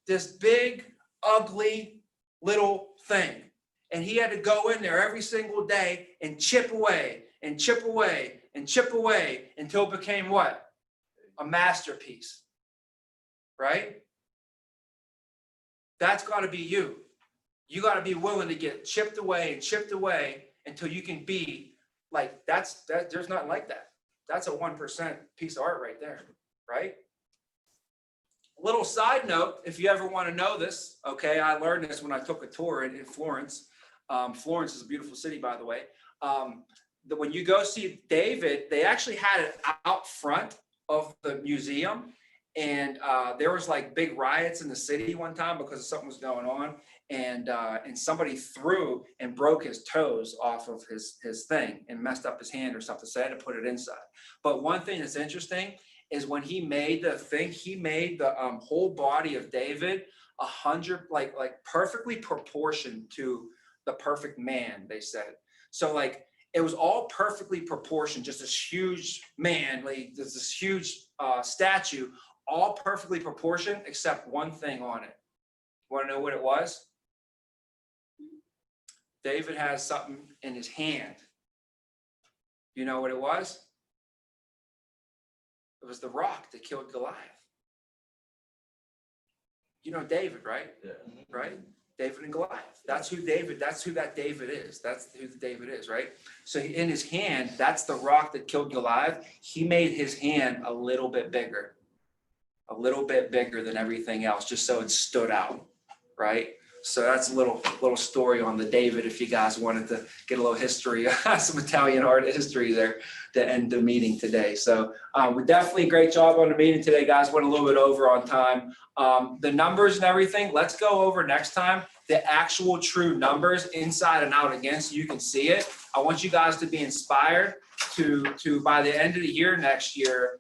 This big, ugly little thing. And he had to go in there every single day and chip away and chip away and chip away until it became what? A masterpiece, right? That's got to be you. You got to be willing to get chipped away until you can be like, there's nothing like that. That's a 1% piece of art right there, right? Little side note, if you ever want to know this, okay, I learned this when I took a tour in Florence. Florence is a beautiful city, by the way. When you go see David, they actually had it out front of the museum, and there was like big riots in the city one time because something was going on, and somebody threw and broke his toes off of his thing and messed up his hand or something, so I had to put it inside. But one thing that's interesting is when he made the thing, he made the whole body of David 100 like perfectly proportioned to the perfect man, they said. So like it was all perfectly proportioned, just this huge man, like there's this huge statue, all perfectly proportioned except one thing on it. Want to know what it was? David has something in his hand. You know what it was? It was the rock that killed Goliath. You know David, right? Yeah. Right? David and Goliath. That's who that David is. That's who the David is, right? So in his hand, that's the rock that killed Goliath. He made his hand a little bit bigger than everything else, just so it stood out, right? So that's a little story on the David, if you guys wanted to get a little history, some Italian art history there to end the meeting today. So we definitely great job on the meeting today, guys. Went a little bit over on time. The numbers and everything, let's go over next time the actual true numbers inside and out again so you can see it. I want you guys to be inspired to by the end of the year next year,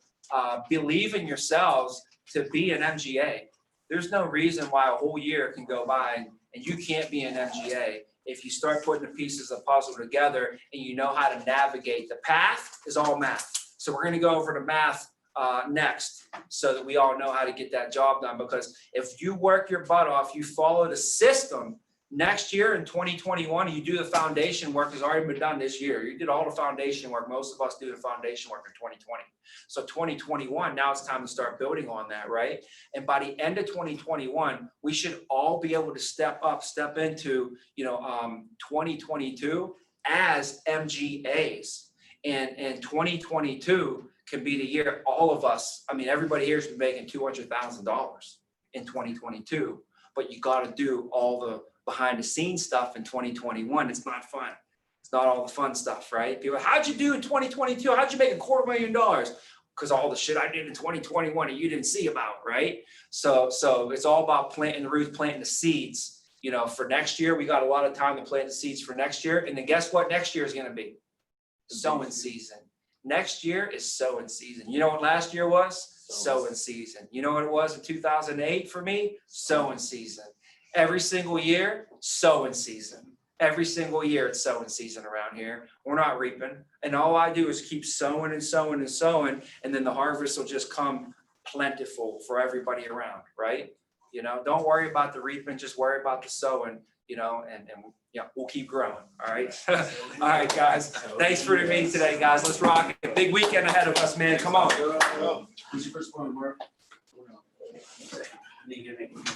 believe in yourselves to be an MGA. There's no reason why a whole year can go by and you can't be an MGA if you start putting the pieces of the puzzle together and you know how to navigate. The path is all math. So we're going to go over the math next so that we all know how to get that job done. Because if you work your butt off, you follow the system, next year in 2021, you do the foundation work has already been done this year. You did all the foundation work. Most of us do the foundation work in 2020. So 2021, now it's time to start building on that, right? And by the end of 2021, we should all be able to step into, 2022 as MGAs. And 2022 can be the year all of us, everybody here has been making $200,000 in 2022, but you got to do all the behind the scenes stuff in 2021. It's not fun. It's not all the fun stuff, right? People, how'd you do in 2022? How'd you make $250,000? Because all the shit I did in 2021 and you didn't see about, right? So it's all about planting the roots, planting the seeds. For next year, we got a lot of time to plant the seeds for next year. And then guess what next year is going to be? Sowing season. Next year is sowing season. You know what last year was? Sowing season. You know what it was in 2008 for me? Sowing season. Every single year, sowing season. Every single year it's sowing season around here. We're not reaping. And all I do is keep sowing and sowing and sowing. And then the harvest will just come plentiful for everybody around, right? Don't worry about the reaping, just worry about the sowing, and we'll keep growing. All right. All right, guys. Thanks for the meeting today, guys. Let's rock it. Big weekend ahead of us, man. Come on. Who's your first one, Mark?